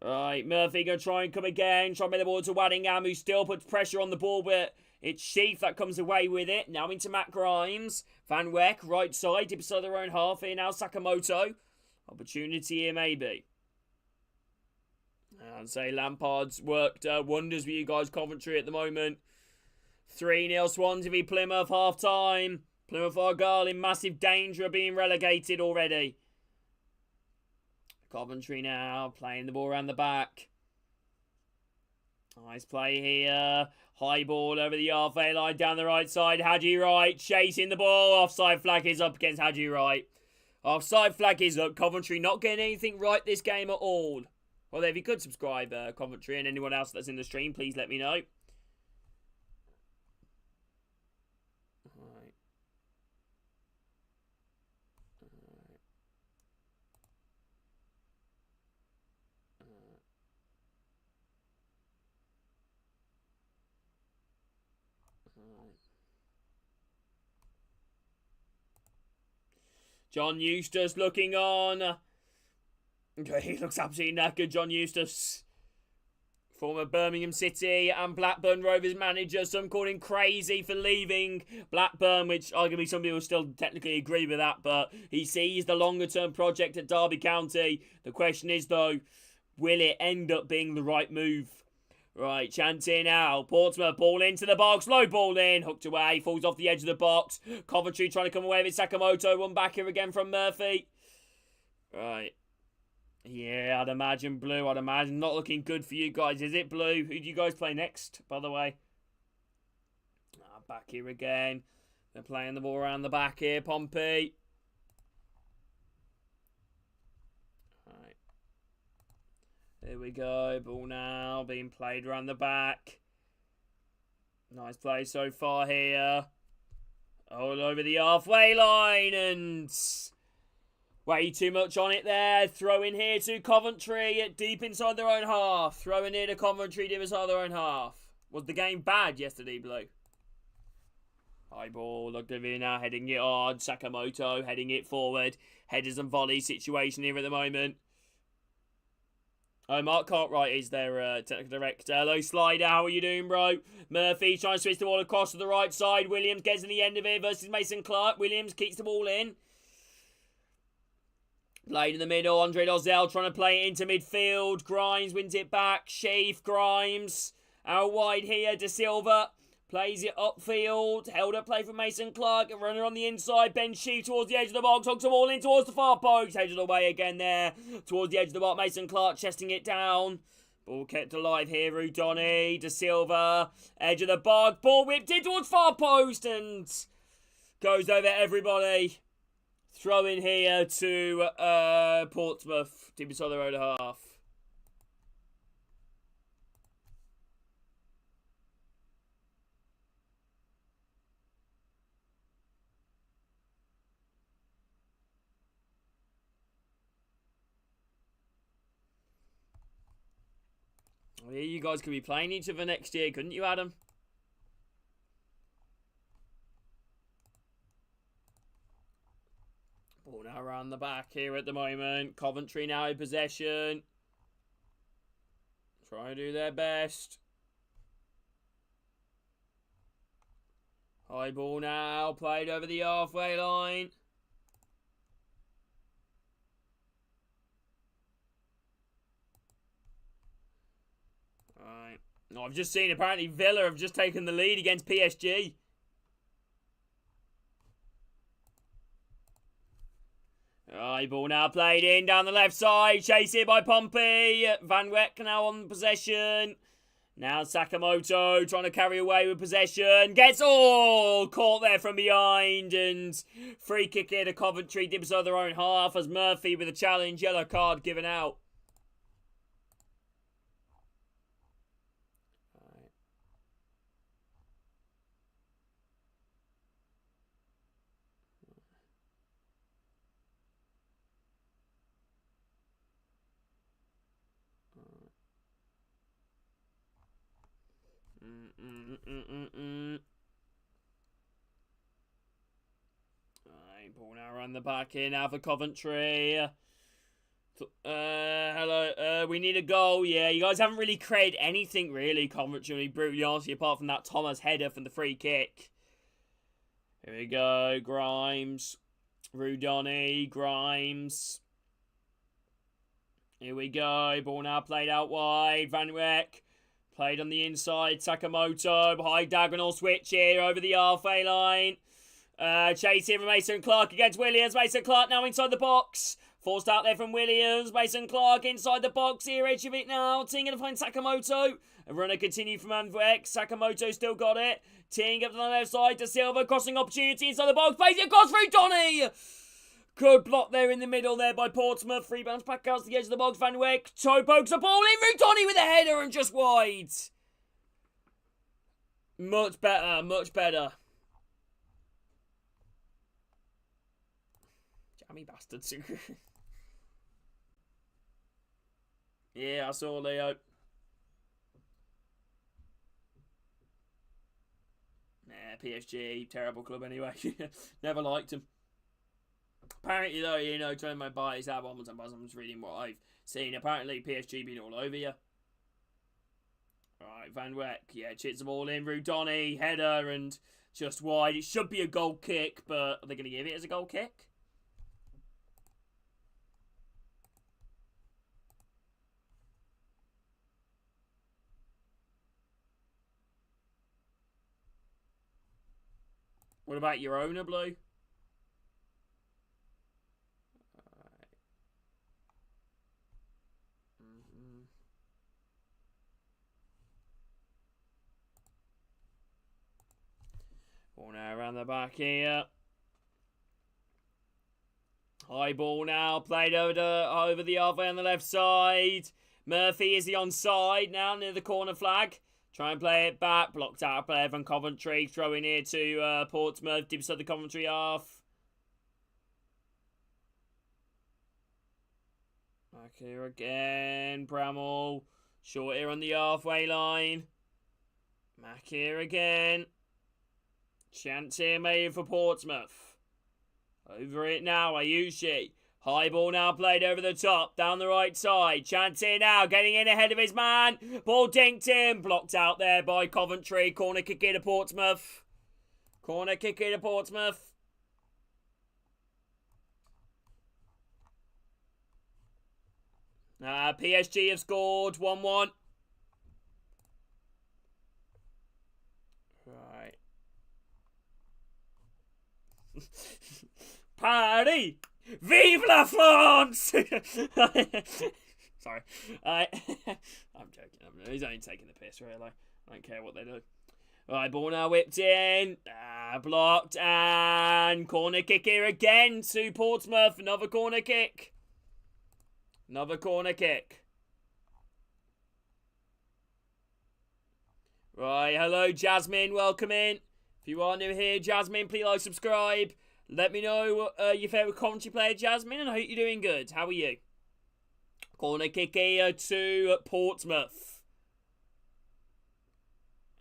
Right. Murphy going to try and come again. Try and make the ball to Waddingham, who still puts pressure on the ball, but it's Sheaf that comes away with it. Now into Matt Grimes. Van Wyck, right side. Deep beside their own half here now. Sakamoto. Opportunity here, maybe. I'd say Lampard's worked wonders for you guys, Coventry, at the moment. 3-0 Swansea v Plymouth, half-time. Plymouth Argyle in massive danger of being relegated already. Coventry now playing the ball around the back. Nice play here. High ball over the halfway line down the right side. Hadji Wright chasing the ball. Offside flag is up against Hadji Wright. Offside flag is up. Coventry not getting anything right this game at all. Well, if you could subscribe, Coventry, and anyone else that's in the stream, please let me know. John Eustace looking on. He looks absolutely knackered, John Eustace. Former Birmingham City and Blackburn Rovers manager. Some call him crazy for leaving Blackburn, which arguably some people still technically agree with that, but he sees the longer term project at Derby County. The question is, though, will it end up being the right move? Right, chanting now. Portsmouth, ball into the box. Low ball in. Hooked away. Falls off the edge of the box. Coventry trying to come away with Sakamoto. One back here again from Murphy. Right. Yeah, I'd imagine Blue. I'd imagine not looking good for you guys. Is it, Blue? Who do you guys play next, by the way? Back here again. They're playing the ball around the back here. Pompey. Here we go. Ball now being played around the back. Nice play so far here. All over the halfway line and way too much on it there. Throw in here to Coventry deep inside their own half. Throw in here to Coventry deep inside their own half. Was the game bad yesterday, Blue? High ball. Look at it now. Heading it on. Sakamoto heading it forward. Headers and volley situation here at the moment. Oh, Mark Cartwright is their technical director. Hello, Slider. How are you doing, bro? Murphy trying to switch the ball across to the right side. Williams gets to the end of it versus Mason Clark. Williams keeps the ball in. Played in the middle. Andre Dozell trying to play it into midfield. Grimes wins it back. Sheaf, Grimes. Out wide here. De Silva plays it upfield. Held up play from Mason Clark. A runner on the inside. Ben Sheaf towards the edge of the box. Hooks the ball in towards the far post. Headed away again there. Towards the edge of the box. Mason Clark chesting it down. Ball kept alive here. Rudoni. De Silva. Edge of the box. Ball whipped in towards far post. And goes over everybody. Throw in here to Portsmouth. Deep inside their own half. Yeah, you guys could be playing each other next year, couldn't you, Adam? Ball now around the back here at the moment. Coventry now in possession. Try to do their best. High ball now. Played over the halfway line. Alright. I've just seen apparently Villa have just taken the lead against PSG. Right, ball now played in down the left side. Chased here by Pompey. Van Weck now on possession. Now Sakamoto trying to carry away with possession. Gets all caught there from behind. And free kick here to Coventry. Dips on their own half as Murphy with a challenge. Yellow card given out. Alright, ball now around the back here now for Coventry. Hello, we need a goal. Yeah, you guys haven't really created anything really, Coventry, to be brutally honest, apart from that Thomas header from the free kick. Here we go, Grimes. Rudoni, Grimes. Here we go. Ball now played out wide. Van Wyck played on the inside. Sakamoto. High diagonal switch here over the halfway line. Chase here from Mason Clark against Williams. Mason Clark now inside the box. Forced out there from Williams. Mason Clark inside the box here. Edge of it now. Ting going to find Sakamoto. A runner continued from Van Wyck. Sakamoto still got it. Ting up to the left side to Silva. Crossing opportunity inside the box. Plays it across through Donny. Good block there in the middle there by Portsmouth. Free bounce back out to the edge of the box. Van Wyck. Toe pokes the ball in. Rudoni with a header and just wide. Much better. Much better. Jammy bastards. Yeah, I saw Leo. Nah, PSG. Terrible club anyway. Never liked him. Apparently, though, you know, turning my bias out once I'm just reading what I've seen. Apparently, PSG been all over you. Alright, Van Wyck. Yeah, chits the ball in. Rudoni, header, and just wide. It should be a goal kick, but are they going to give it as a goal kick? What about your owner, Blue? Ball now around the back here. High ball now, played over the halfway on the left side. Murphy is the onside now near the corner flag. Try and play it back. Blocked out a player from Coventry. Throw in here to Portsmouth. Deep inside the Coventry half. Back here again. Bramall. Short here on the halfway line. Back here again. Chance here made for Portsmouth. Over it now, Ayushi. High ball now played over the top, down the right side. Chance here now, getting in ahead of his man. Ball dinked in, blocked out there by Coventry. Corner kick here to Portsmouth. Corner kick here to Portsmouth. PSG have scored 1-1. Right. Paris! Vive la France! Sorry. I'm joking. He's only taking the piss, really. I don't care what they do. Right, ball now whipped in. Blocked. And corner kick here again to Portsmouth. Another corner kick. Another corner kick. Right, hello Jasmine, welcome in. If you are new here, Jasmine, please like, subscribe. Let me know your favourite Coventry player, Jasmine, and I hope you're doing good. How are you? Corner kick here to Portsmouth.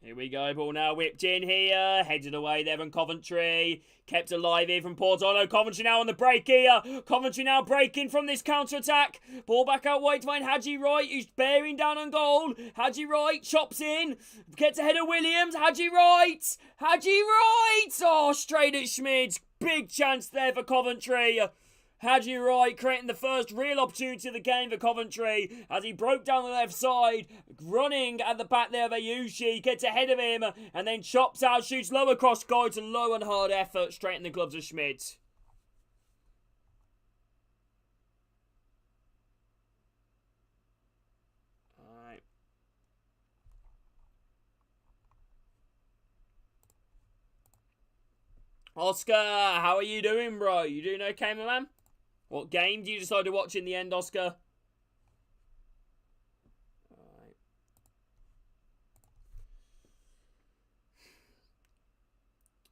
Here we go, ball now whipped in here. Headed away there from Coventry. Kept alive here from Porto. Oh no, Coventry now on the break here. Coventry now breaking from this counter-attack. Ball back out wide to find Haji Wright, who's bearing down on goal. Haji Wright chops in. Gets ahead of Williams. Haji Wright. Haji Wright. Oh, straight at Schmid. Big chance there for Coventry. Haji Wright creating the first real opportunity of the game for Coventry as he broke down the left side, running at the back there of Ayushi, gets ahead of him and then chops out, shoots low across goal to low and hard effort straight in the gloves of Schmidt. Alright. Oscar, how are you doing, bro? You doing okay, my man? What game do you decide to watch in the end, Oscar? Alright.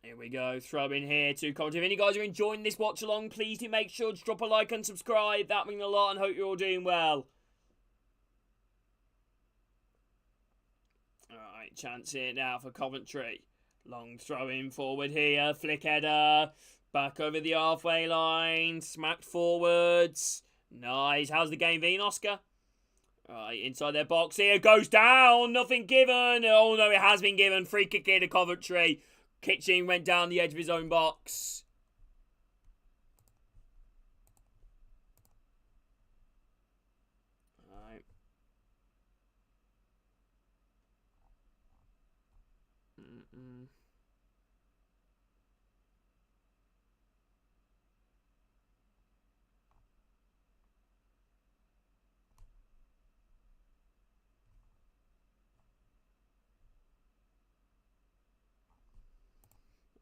Here we go. Throw in here to Coventry. If any guys are enjoying this watch along, please do make sure to drop a like and subscribe. That means a lot and hope you're all doing well. Alright, chance here now for Coventry. Long throw in forward here. Flick header. Back over the halfway line. Smacked forwards. Nice. How's the game been, Oscar? Right, inside their box here. Goes down. Nothing given. Oh, no, it has been given. Free kick here to Coventry. Kitching went down the edge of his own box.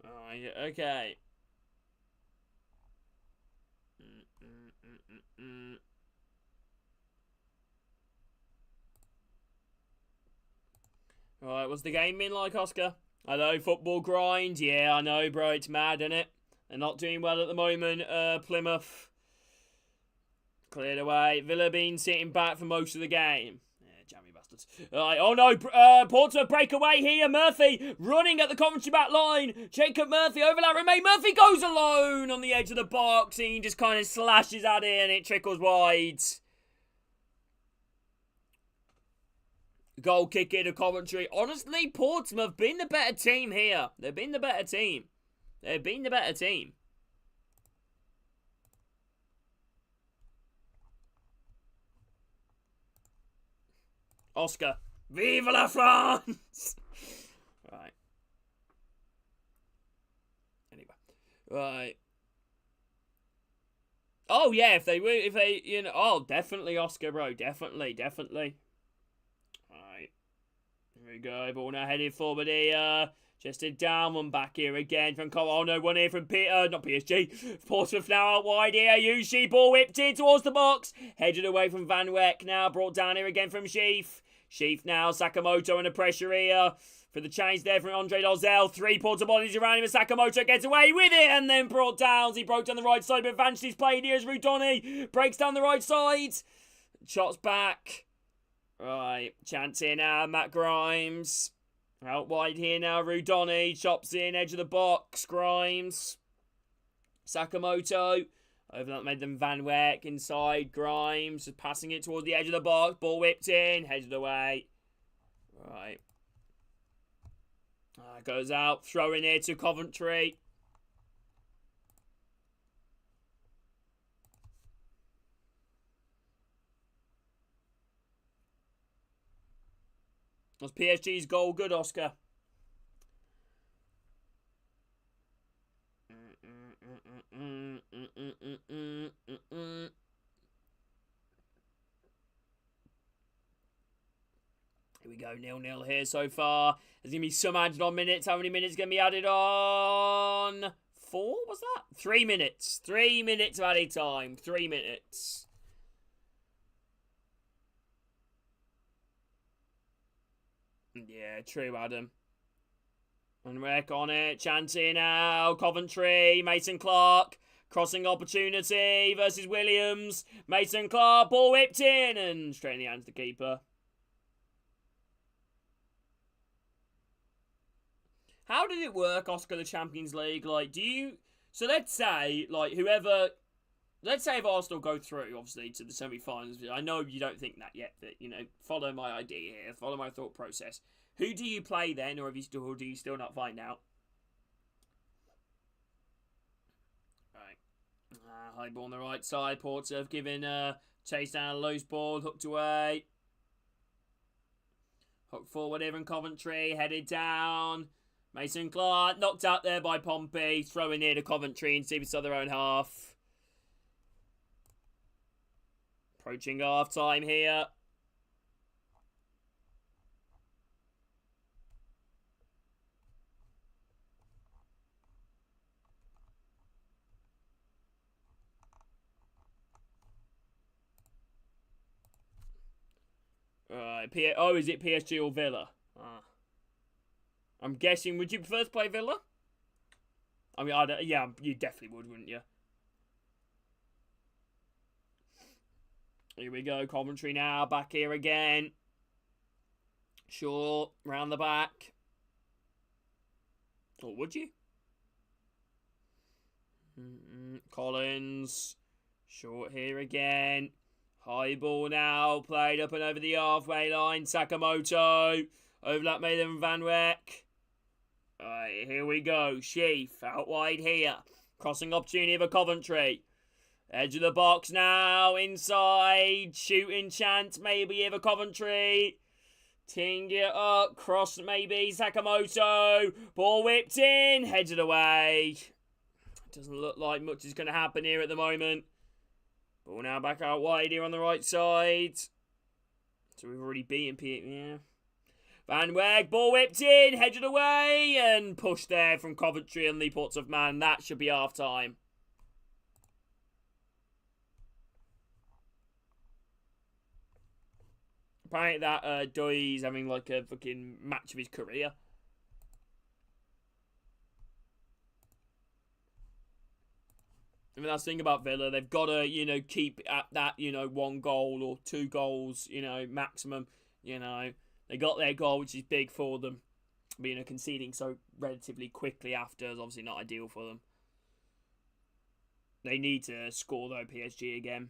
Oh, yeah, okay. Alright, what's the game been like, Oscar? I know, football grind. Yeah, I know, bro. It's mad, isn't it? They're not doing well at the moment. Plymouth cleared away. Villa been sitting back for most of the game. Yeah, jammy bastards. Alright, oh no. Portsmouth breakaway here. Murphy running at the Coventry back line. Jacob Murphy, overlap remain. Murphy goes alone on the edge of the box. He just kind of slashes at it and it trickles wide. Goal kick into Coventry. Honestly, Portsmouth been the better team here. They've been the better team. They've been the better team. Oscar. Vive la France! Right. Anyway. Right. Oh, yeah, if they, you know, oh, definitely Oscar, bro. Definitely. Right. Here we go. Ball now headed forward here. Just a down one back here again from Cole. Oh no, one here from not PSG. Portsmouth now out wide here. Yushi ball whipped in towards the box. Headed away from Van Weck now. Brought down here again from Sheaf. Sheaf now. Sakamoto under pressure here. For the change there from Andre Lozelle. 3 Porter bodies around him. And Sakamoto gets away with it. And then brought down. He broke down the right side. But Vanchi's played here as Rudoni. Breaks down the right side. Shots back. Right. Chance here now. Matt Grimes. Out wide here now, Rudoni, chops in, edge of the box, Grimes, Sakamoto, over that made them Van Weck, inside, Grimes, passing it towards the edge of the box, ball whipped in, headed away, right, goes out, throwing it to Coventry. Was PSG's goal good, Oscar? Here we go, 0-0 here so far. There's going to be some added on minutes. How many minutes going to be added on? 4, was that? 3 minutes. 3 minutes of added time. 3 minutes. Yeah, true, Adam. And Rick on it. Chanting now. Coventry. Mason Clark. Crossing opportunity versus Williams. Mason Clark. Ball whipped in. And straight in the hands of the keeper. How did it work, Oscar, the Champions League? Like, do you... So let's say, like, whoever... Let's say if Arsenal go through, obviously, to the semi-finals. I know you don't think that yet, but, you know, follow my idea here. Follow my thought process. Who do you play then, or do you still not find out? Right. High ball on the right side. Portsmouth giving chase down a loose ball. Hooked away. Hooked forward here in Coventry. Headed down. Mason Clark knocked out there by Pompey. Throwing near to Coventry and see if it's on their own half. Approaching half time here. Right, is it PSG or Villa? I'm guessing, would you prefer to play Villa? I mean, yeah, you definitely would, wouldn't you? Here we go, Coventry now, back here again. Shaw, round the back. Or would you? Collins, short here again. High ball now, played up and over the halfway line. Sakamoto, overlap made them Van Weck. Alright, here we go. Sheaf, out wide here. Crossing opportunity for Coventry. Edge of the box now, inside, shooting chance, maybe here for Coventry. Ting it up, cross maybe, Sakamoto. Ball whipped in, headed away. Doesn't look like much is going to happen here at the moment. Ball now back out wide here on the right side. So we've already beaten yeah. Van Weg, ball whipped in, headed away, and pushed there from Coventry and the Portsmouth man. That should be half time. Apparently that Doy's having like a fucking match of his career. I mean, that's the thing about Villa. They've got to, you know, keep at that, you know, 1 goal or 2 goals, you know, maximum. You know, they got their goal, which is big for them. But, you know, conceding so relatively quickly after is obviously not ideal for them. They need to score, though, PSG again.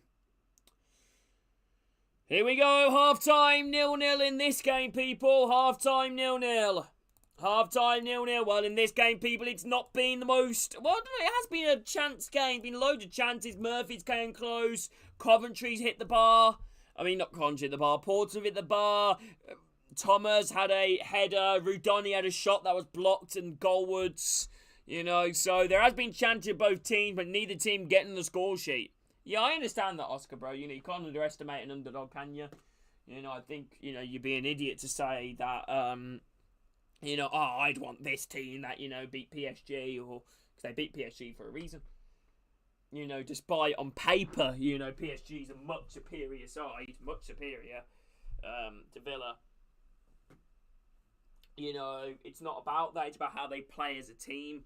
Here we go, half-time, 0-0 in this game, people. Half-time, 0-0. Half-time, 0-0. Well, in this game, people, it's not been the most... Well, I don't know, it has been a chance game. Been loads of chances. Murphy's came close. Coventry's hit the bar. I mean, not Coventry hit the bar. Portsmouth hit the bar. Thomas had a header. Rudoni had a shot that was blocked and goalwards. You know, so there has been chances of both teams, but neither team getting the score sheet. Yeah, I understand that, Oscar, bro. You know, you can't underestimate an underdog, can you? You know, I think, you know, you'd be an idiot to say that, you know, oh, I'd want this team that, you know, beat PSG, or, because they beat PSG for a reason. You know, despite on paper, you know, PSG's a much superior side, much superior to Villa. You know, it's not about that, it's about how they play as a team.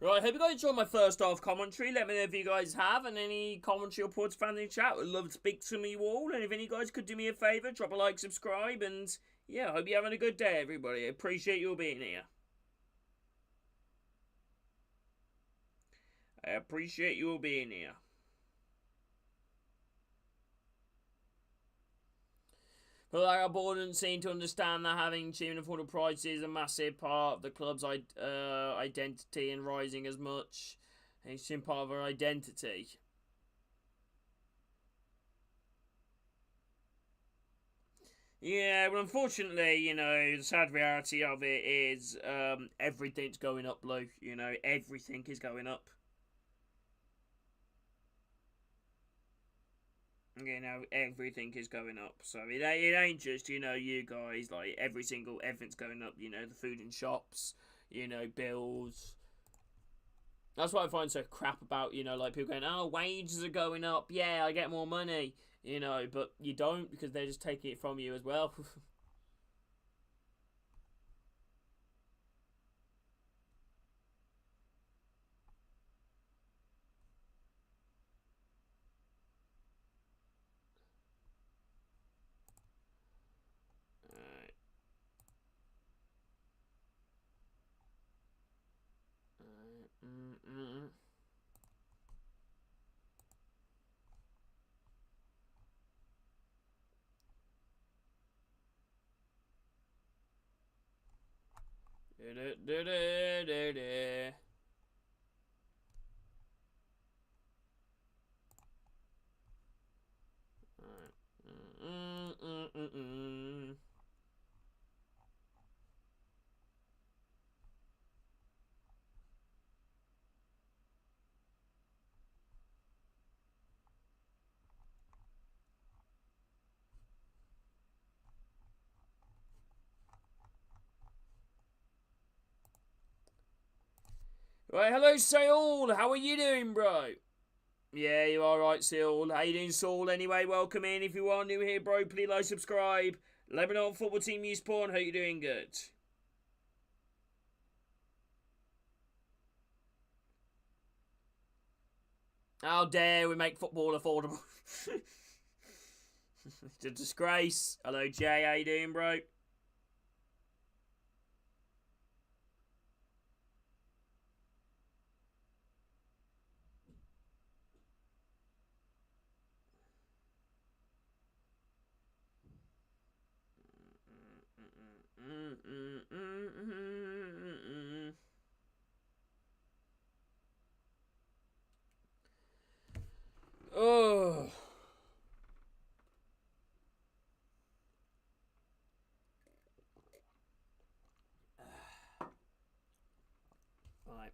Right, I hope you guys enjoyed my first half commentary. Let me know if you guys have, and any commentary or Ports fans in the chat. Would love to speak to you all. And if any of you guys could do me a favour, drop a like, subscribe, and yeah, I hope you're having a good day, everybody. I appreciate you all being here. I appreciate you all being here. But our board doesn't seem to understand that having cheap and affordable prices is a massive part of the club's identity and rising as much. It's just part of our identity. Yeah, well, unfortunately, you know, the sad reality of it is everything's going up, Luke. You know, everything is going up. You know, everything is going up. So it ain't just, you know, you guys, like, everything's going up. You know, the food in shops, you know, bills. That's what I find so crap about, you know, like, people going, oh, wages are going up. Yeah, I get more money, you know, but you don't, because they're just taking it from you as well. Right, hello, Saul. How are you doing, bro? Yeah, you are right, Saul. How you doing, Saul? Anyway, welcome in. If you are new here, bro, please like, subscribe. Let me know what football team you support. Hope you're doing good. How dare we make football affordable? It's a disgrace. Hello, Jay. How you doing, bro? Oh. Right.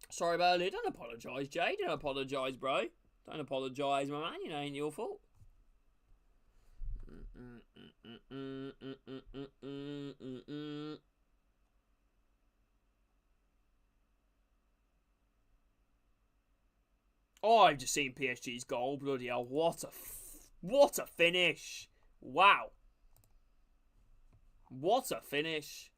Sorry about it. Don't apologise, Jay. Don't apologise, bro. Don't apologise, my man. You know, ain't your fault. Oh, I've just seen PSG's goal. Bloody hell! What a finish! Wow! What a finish!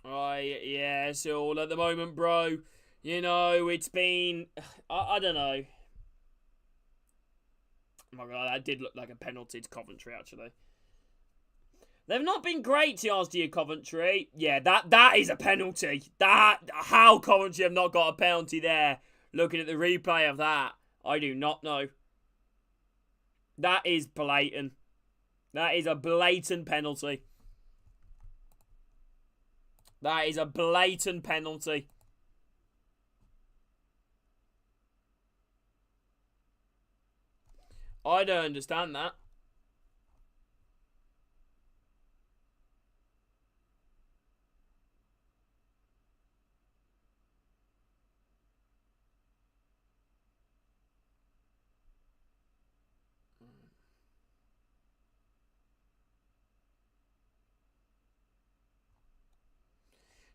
Right, yeah, so at the moment, bro, you know, it's been, I don't know. Oh my god, that did look like a penalty to Coventry, actually. They've not been great, to answer you, Coventry. Yeah, that is a penalty. How Coventry have not got a penalty there, looking at the replay of that, I do not know. That is blatant. That is a blatant penalty. That is a blatant penalty. I don't understand that.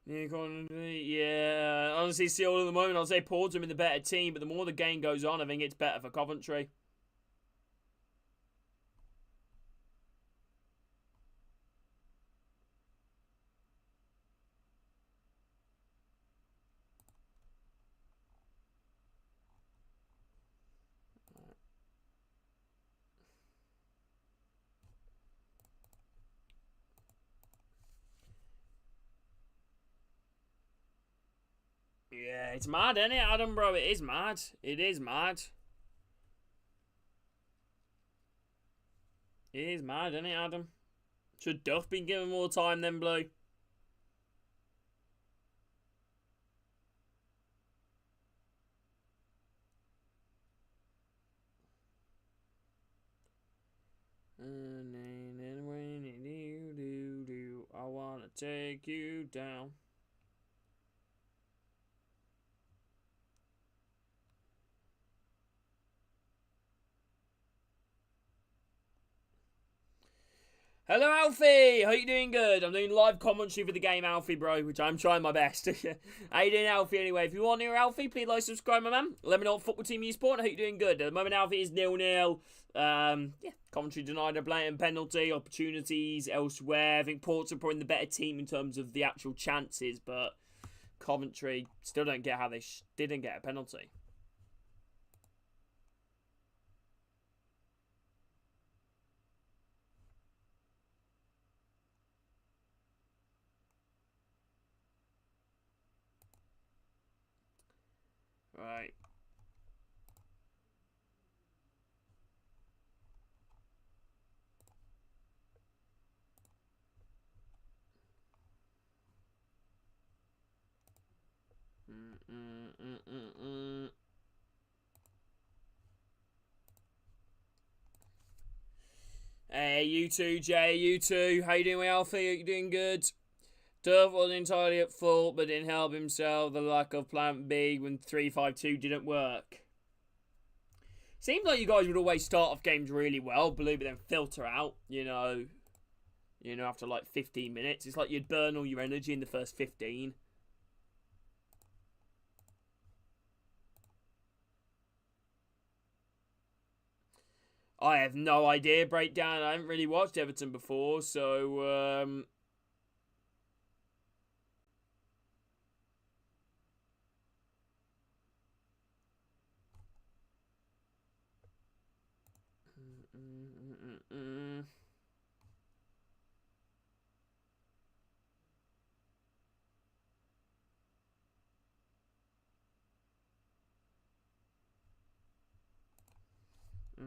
Yeah, honestly, still at the moment, I'll say Portsmouth in the better team, but the more the game goes on, I think it's better for Coventry. Yeah, it's mad, isn't it, Adam, bro? It is mad. It is mad. It is mad, isn't it, Adam? Should Duff been given more time then, Blue? I wanna take you down. Hello, Alfie! How you doing? Good. I'm doing live commentary for the game, Alfie, bro, which I'm trying my best. How you doing, Alfie, anyway? If you want to hear Alfie, please like, subscribe, my man. Let me know what football team you support. I hope you're doing good. At the moment, Alfie is 0-0. Yeah, Coventry denied a blatant penalty. Opportunities elsewhere. I think Portsmouth are probably the better team in terms of the actual chances, but Coventry still don't get how they didn't get a penalty. Right. Hey, you too, Jay. You too. How you doing, Alfie? Are you doing good? Turf wasn't entirely at fault, but didn't help himself. The lack of plan B when 3-5-2 didn't work. Seems like you guys would always start off games really well, believe it, then filter out, you know, after like 15 minutes. It's like you'd burn all your energy in the first 15. I have no idea, breakdown. I haven't really watched Everton before, so, Hey,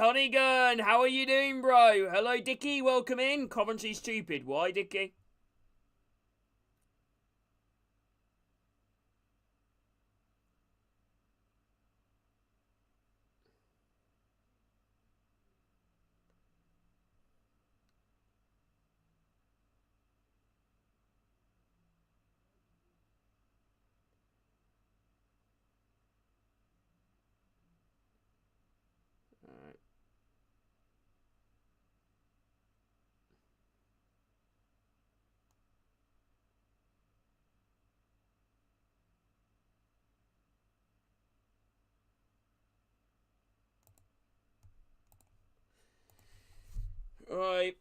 Honeygun, how are you doing, bro? Hello, Dickie, welcome in. Coventry stupid. Why, Dickie? Right.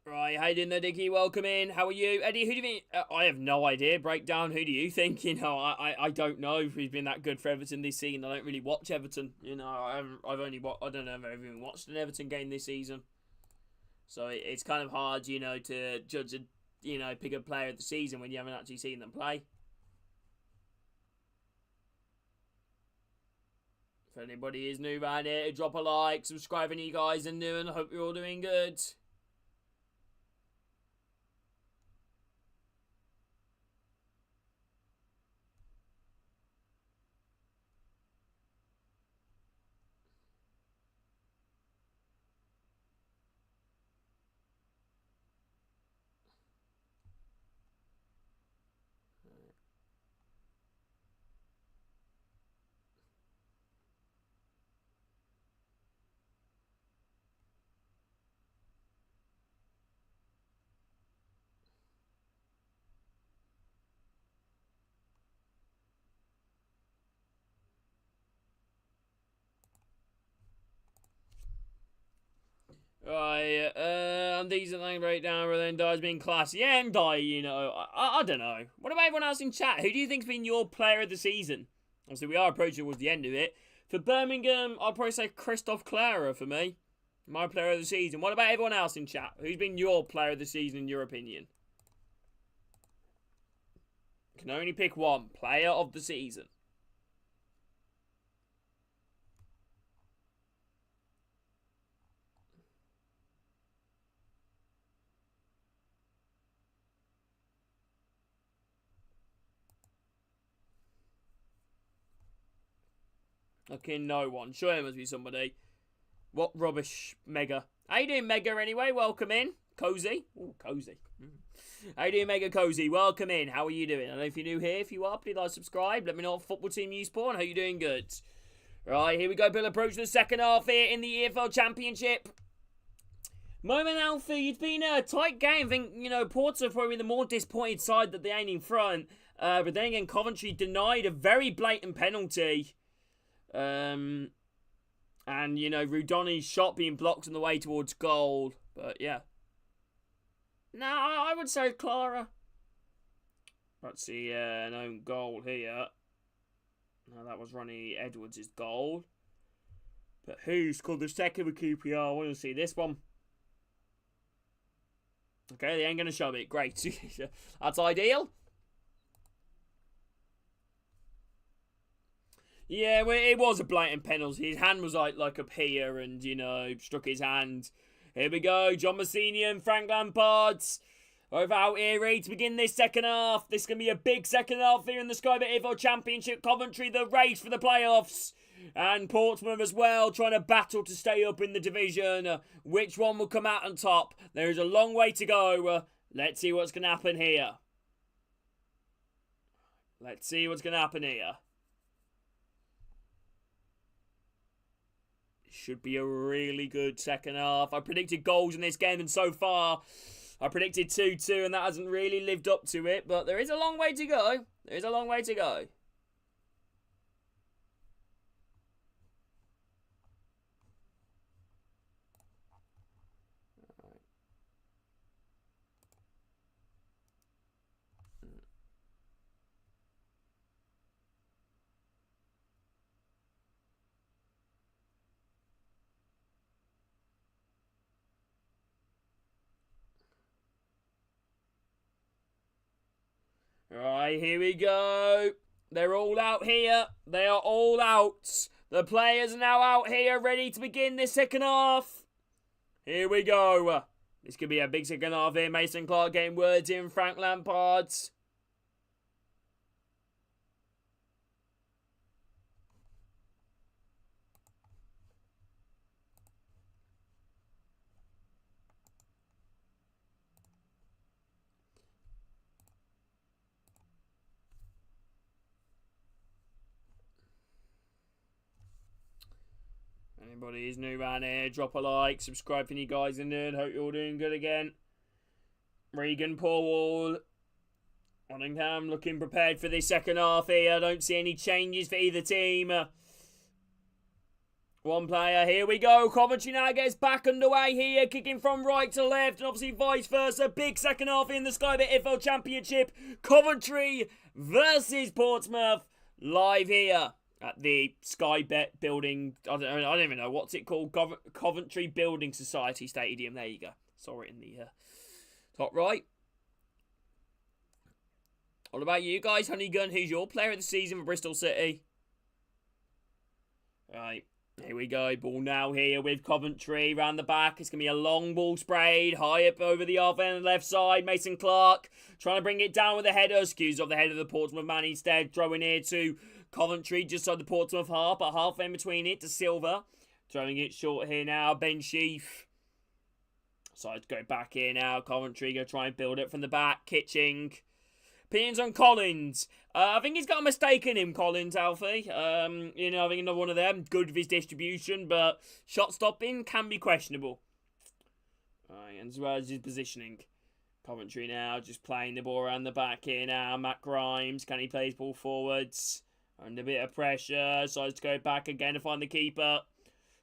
Right, how you doing there, Dickie? Welcome in. How are you? Eddie, who do you think? I have no idea. Breakdown, who do you think? You know, I don't know if he's been that good for Everton this season. I don't really watch Everton. You know, I've only I don't know if I've even watched an Everton game this season. So it's kind of hard, you know, to judge pick a player of the season when you haven't actually seen them play. If anybody is new around here, drop a like, subscribe if you guys are new, and I hope you're all doing good. Right, and these are things breakdown rather than Dye's being classy. Yeah, and Dye, you know, I don't know. What about everyone else in chat? Who do you think's been your player of the season? Obviously, we are approaching towards the end of it. For Birmingham, I'll probably say Christoph Clara for me. My player of the season. What about everyone else in chat? Who's been your player of the season in your opinion? You can only pick one. Player of the season. Okay, no one. Sure, there must be somebody. What rubbish, Mega. How you doing, Mega, anyway? Welcome in. Cozy. Ooh, cozy. How you doing, Mega Cozy? Welcome in. How are you doing? I don't know if you're new here. If you are, please like, subscribe. Let me know what football team you support. How you doing? Good. Right, here we go. Bill approach the second half here in the EFL Championship. Moment Alfie, it's been a tight game. I think, you know, Portsmouth probably the more disappointed side that they ain't in front. But then again, Coventry denied a very blatant penalty. And, you know, Rudoni's shot being blocked on the way towards goal. But, yeah. No, I would say Clara. Let's see, an own goal here. No, that was Ronnie Edwards' goal. But who scored the second with QPR? I want to see this one. Okay, they ain't going to show it. Great. That's ideal. Yeah, well, it was a blatant penalty. His hand was like up here and, you know, struck his hand. Here we go. John Messina and Frank Lampard over out here, ready to begin this second half. This is going to be a big second half here in the Sky Bet EFL Championship. Coventry, the race for the playoffs. And Portsmouth as well, trying to battle to stay up in the division. Which one will come out on top? There is a long way to go. Let's see what's going to happen here. Let's see what's going to happen here. Should be a really good second half. I predicted goals in this game, and so far, I predicted 2-2, and that hasn't really lived up to it. But there is a long way to go. There is a long way to go. Right, here we go. They're all out here. They are all out. The players are now out here, ready to begin this second half. Here we go. This could be a big second half here. Mason Clark getting words in. Frank Lampard. Anybody who's new around here, drop a like, subscribe for you guys in there. Hope you're all doing good again. Regan Paul. Nottingham looking prepared for this second half here. I don't see any changes for either team. One player, here we go. Coventry now gets back underway here, kicking from right to left, and obviously vice versa. Big second half in the Sky Bet EFL Championship. Coventry versus Portsmouth, live here at the Sky Bet building. I don't even know what's it called. Coventry Building Society Stadium. There you go. Saw it in the top right. What about you guys, Honeygun? Who's your player of the season for Bristol City? Right, here we go. Ball now here with Coventry round the back. It's going to be a long ball sprayed. High up over the half end left side. Mason Clark trying to bring it down with a header. Skews off the head of the Portsmouth man instead. Throwing here to Coventry just on the Portsmouth half. But half in between it to Silver. Throwing it short here now. Ben Sheaf. So I'd go back here now. Coventry going to try and build it from the back. Kitching. Opinions on Collins. I think he's got a mistake in him, Collins, Alfie. I think another one of them. Good with his distribution, but shot stopping can be questionable. Right, and as well as his positioning. Coventry now just playing the ball around the back here now. Matt Grimes, can he play his ball forwards? Under a bit of pressure. Decides to go back again to find the keeper.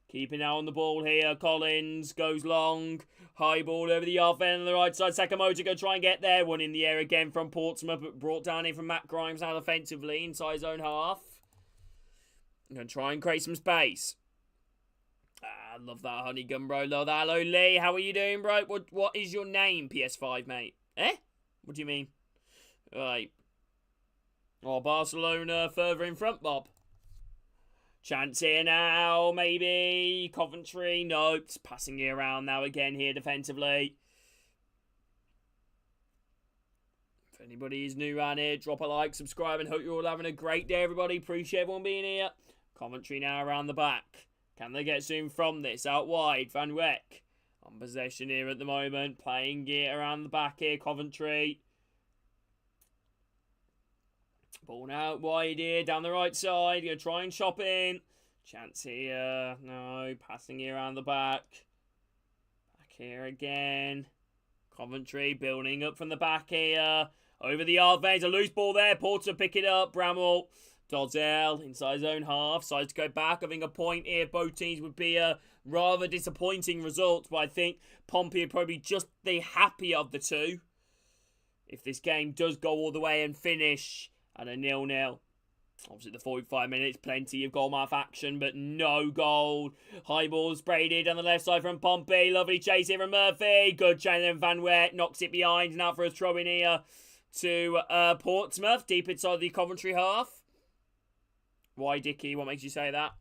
Keeping out on the ball here. Collins goes long. High ball over the half end on the right side. Sakamoto go try and get there. One in the air again from Portsmouth, but brought down in from Matt Grimes now offensively inside his own half. Going to try and create some space. Love that, Honeygun, bro. Love that. Hello, Lee. How are you doing, bro? What is your name, PS5, mate? What do you mean? Right. Oh, Barcelona further in front, Bob. Chance here now, maybe. Coventry, nope. It's passing it around now again here defensively. If anybody is new around here, drop a like, subscribe, and hope you're all having a great day, everybody. Appreciate everyone being here. Coventry now around the back. Can they get soon from this? Out wide, Van Weck. On possession here at the moment. Playing it around the back here, Coventry. Ball out wide here, down the right side. Going to try and chop in. Chance here. No, passing here around the back. Back here again. Coventry building up from the back here. Over the yard veins. A loose ball there. Porter pick it up. Bramall. Dodzell inside his own half. Decides to go back. I think a point here. Both teams would be a rather disappointing result. But I think Pompey are probably just the happier of the two. If this game does go all the way and finish and a 0-0. Obviously, the 45 minutes, plenty of goal-mouth action, but no goal. High ball sprayed in on the left side from Pompey. Lovely chase here from Murphy. Good chain then Van Weert knocks it behind. Now for a throw in here to Portsmouth, deep inside the Coventry half. Why, Dickie? What makes you say that?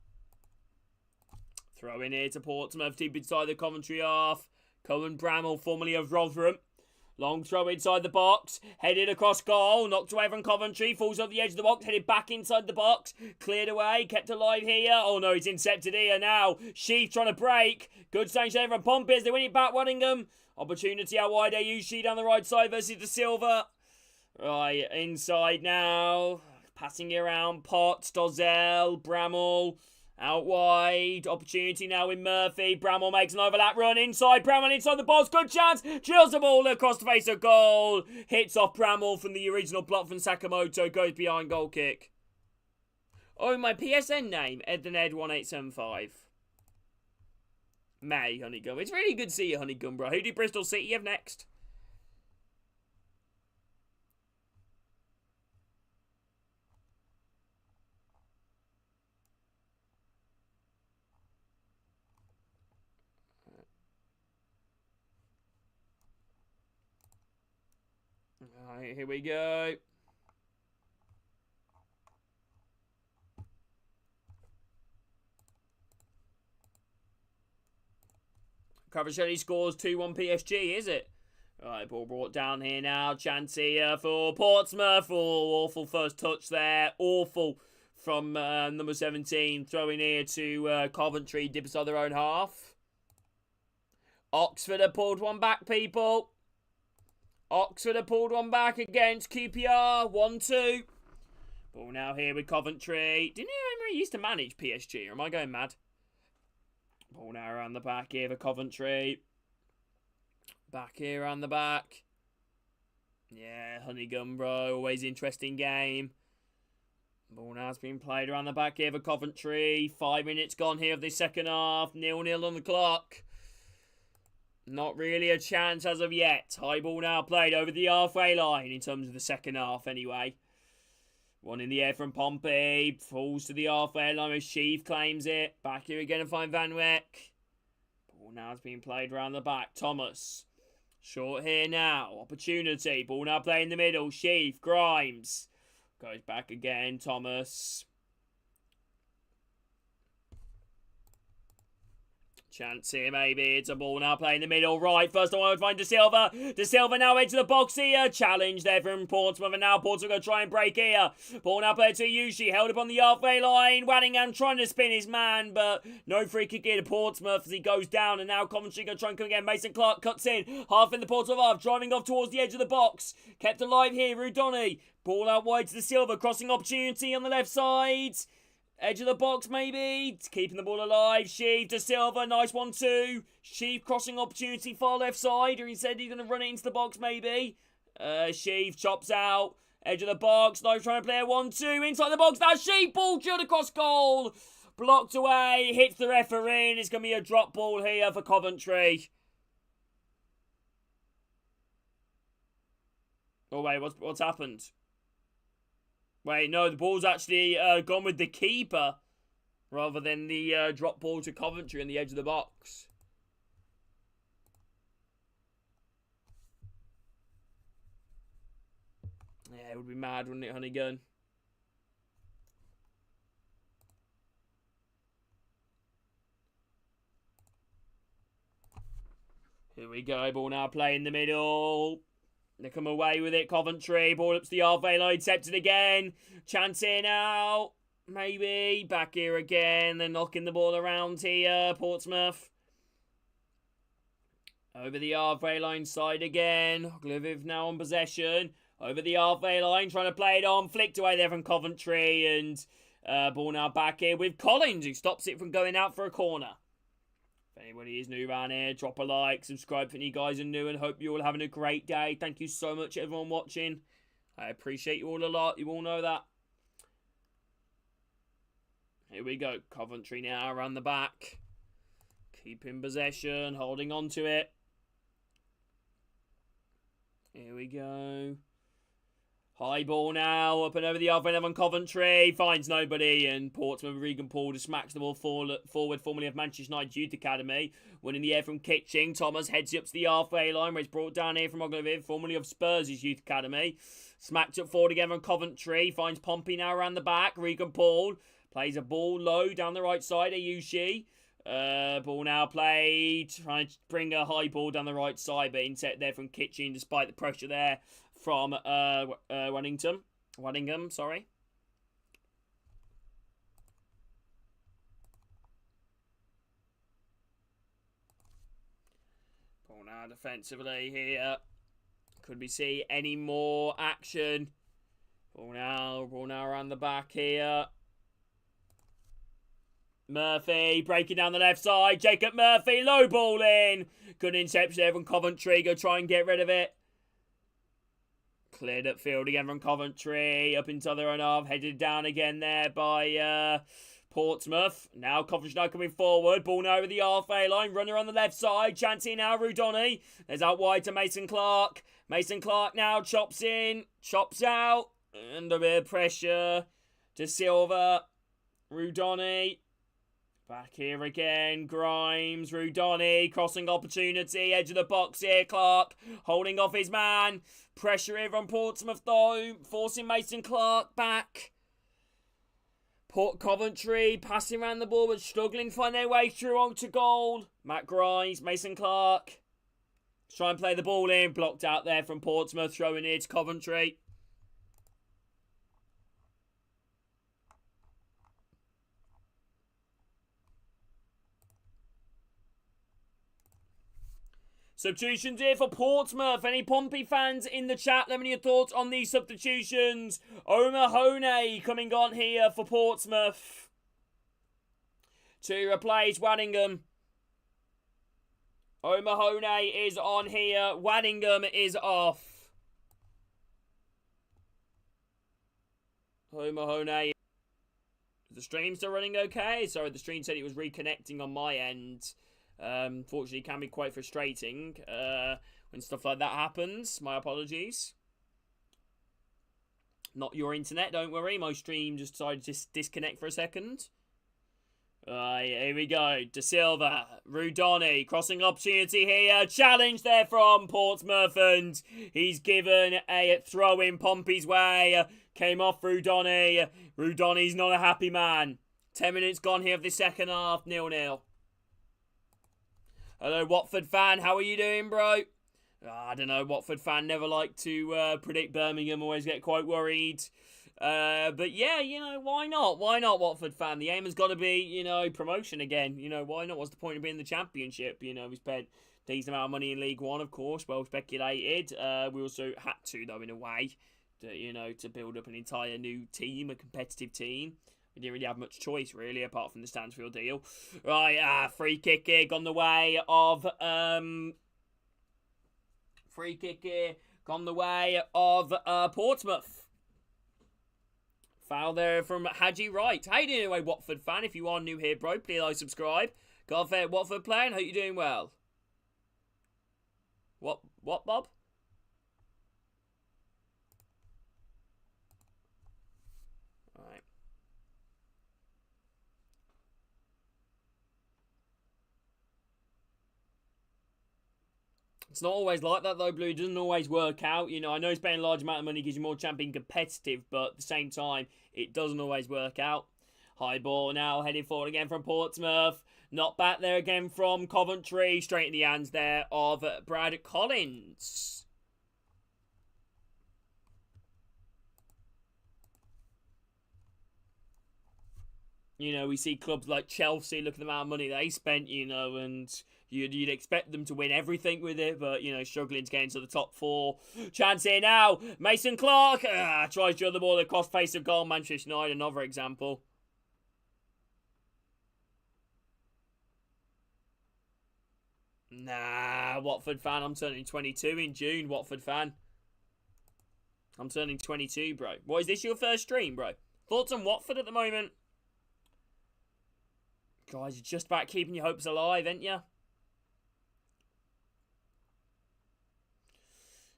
Throw in here to Portsmouth, deep inside the Coventry half. Cohen Bramall, formerly of Rotherham. Long throw inside the box, headed across goal, knocked away from Coventry, falls off the edge of the box, headed back inside the box, cleared away, kept alive here. Oh no, he's intercepted here now. Sheaf trying to break. Good save there from Pompey as they win it back, Waddingham. Opportunity out wide, Ayushi down the right side versus the Silver. Right, inside now. Passing it around, Potts, Dozzell, Bramall. Out wide, opportunity now with Murphy. Bramall makes an overlap run inside. Bramall inside the box, good chance. Drills the ball across the face of goal. Hits off Bramall from the original block from Sakamoto. Goes behind goal kick. Oh, my PSN name, EdThenEd1875. May, Honeygun. It's really good to see you, Honeygun, bro. Who do Bristol City have next? Alright, here we go. Coventry scores 2-1 PSG, is it? Right, ball brought down here now. Chance here for Portsmouth. Oh, awful first touch there. Awful from number 17. Throwing here to Coventry. Dip inside their own half. Oxford have pulled one back, people. Oxford have pulled one back against QPR. 1-2. Ball now here with Coventry. Didn't he used to manage PSG? Or am I going mad? Ball now around the back here for Coventry. Back here around the back. Yeah, Honeygum, bro. Always interesting game. Ball now has been played around the back here for Coventry. 5 minutes gone here of this second half. 0-0 on the clock. Not really a chance as of yet. High ball now played over the halfway line in terms of the second half anyway. One in the air from Pompey. Falls to the halfway line as Sheaf claims it. Back here again to find Van Wyck. Ball now has been played around the back. Thomas. Short here now. Opportunity. Ball now played in the middle. Sheaf. Grimes. Goes back again. Thomas. Chance here, maybe. It's a ball now playing in the middle. Right, first one I would find De Silva. De Silva now into the box here. Challenge there from Portsmouth. And now Portsmouth going to try and break here. Ball now played to Yushi. Held up on the halfway line. Waddingham trying to spin his man, but no free kick here to Portsmouth as he goes down. And now Coventry going to try and come again. Mason Clark cuts in. Half in the Portsmouth half. Driving off towards the edge of the box. Kept alive here. Rudoni. Ball out wide to De Silva. Crossing opportunity on the left side. Edge of the box, maybe. Keeping the ball alive. Sheaf to Silva. Nice 1-2. Sheaf crossing opportunity far left side. Or he said he's going to run it into the box, maybe. Sheaf chops out. Edge of the box. Nice trying to play a 1-2. Inside the box. That's Sheaf. Ball drilled across goal. Blocked away. Hits the referee. It's going to be a drop ball here for Coventry. Oh, wait. What's happened? Wait, no, the ball's actually gone with the keeper rather than the drop ball to Coventry on the edge of the box. Yeah, it would be mad, wouldn't it, Honeygun? Here we go, ball now play in the middle. They come away with it, Coventry. Ball up to the halfway line, intercepted again. Chance here now. Maybe. Back here again. They're knocking the ball around here, Portsmouth. Over the halfway line side again. Gliviv now on possession. Over the halfway line, trying to play it on. Flicked away there from Coventry. And ball now back here with Collins, who stops it from going out for a corner. If anybody is new around here, drop a like, subscribe if any guys are new, and hope you're all having a great day. Thank you so much, everyone watching. I appreciate you all a lot. You all know that. Here we go. Coventry now around the back. Keeping possession, holding on to it. Here we go. High ball now, up and over the halfway line on Coventry. Finds nobody, and Portsmouth, Regan Paul just smacks the ball forward, formerly of Manchester United Youth Academy. One in the air from Kitching. Thomas heads up to the halfway line, where it's brought down here from Ogleviv, formerly of Spurs' Youth Academy. Smacked up forward again from Coventry. Finds Pompey now around the back. Regan Paul plays a ball low down the right side. Ayushi. Ball now played. Trying to bring a high ball down the right side, but intercept there from Kitching despite the pressure there from Waddingham, sorry. Ball now defensively here. Could we see any more action? Ball now around the back here. Murphy breaking down the left side. Jacob Murphy, low ball in. Good interception there from Coventry. Go try and get rid of it. Cleared upfield again from Coventry. Up into their own half. Headed down again there by Portsmouth. Now Coventry now coming forward. Ball now over the halfway line. Runner on the left side. Chancey now. Rudoni. There's out wide to Mason Clark. Mason Clark now chops in. Chops out. And a bit of pressure. De Silva. Rudoni. Back here again, Grimes, Rudoni, crossing opportunity, edge of the box here, Clark, holding off his man. Pressure here from Portsmouth though, forcing Mason Clark back. Coventry passing around the ball but struggling to find their way through onto goal. Matt Grimes, Mason Clark. Try and play the ball in. Blocked out there from Portsmouth. Throwing it to Coventry. Substitutions here for Portsmouth. Any Pompey fans in the chat? Let me know your thoughts on these substitutions. O'Mahony coming on here for Portsmouth to replace Waddingham. O'Mahony is on here. Waddingham is off. O'Mahony. The stream still running okay? Sorry, the stream said it was reconnecting on my end. Fortunately, it can be quite frustrating when stuff like that happens. My apologies. Not your internet, don't worry. My stream just decided to disconnect for a second. Here we go. De Silva, Rudoni, crossing opportunity here. Challenge there from Portsmouth, and he's given a throw in Pompey's way. Came off Rudoni. Rudoni's not a happy man. 10 minutes gone here of the second half, 0-0. Hello, Watford fan. How are you doing, bro? I don't know. Watford fan never like to predict Birmingham. Always get quite worried. But yeah, you know, why not? Why not, Watford fan? The aim has got to be, you know, promotion again. You know, why not? What's the point of being in the Championship? You know, we spent a decent amount of money in League One, of course. Well speculated. We also had to, though, in a way, to build up an entire new team, a competitive team. We didn't really have much choice, really, apart from the Stansfield deal. Right, free kick here gone the way of... free kick here gone the way of Portsmouth. Foul there from Haji Wright. How you doing anyway, Watford fan? If you are new here, bro, please like, subscribe. Got a fair Watford playing? Hope you're doing well. What, Bob? Alright. It's not always like that, though, Blue. It doesn't always work out. You know, I know spending a large amount of money gives you more chance being competitive, but at the same time, it doesn't always work out. High ball now, headed forward again from Portsmouth. Not back there again from Coventry. Straight in the hands there of Brad Collins. You know, we see clubs like Chelsea, look at the amount of money they spent, you know, and you'd expect them to win everything with it, but, you know, struggling to get into the top four. Chance here now. Mason Clark tries to draw the ball across face of goal. Manchester United, another example. Nah, Watford fan. I'm turning 22 in June, Watford fan. I'm turning 22, bro. What, is this your first stream, bro? Thoughts on Watford at the moment? Guys, you're just about keeping your hopes alive, ain't you?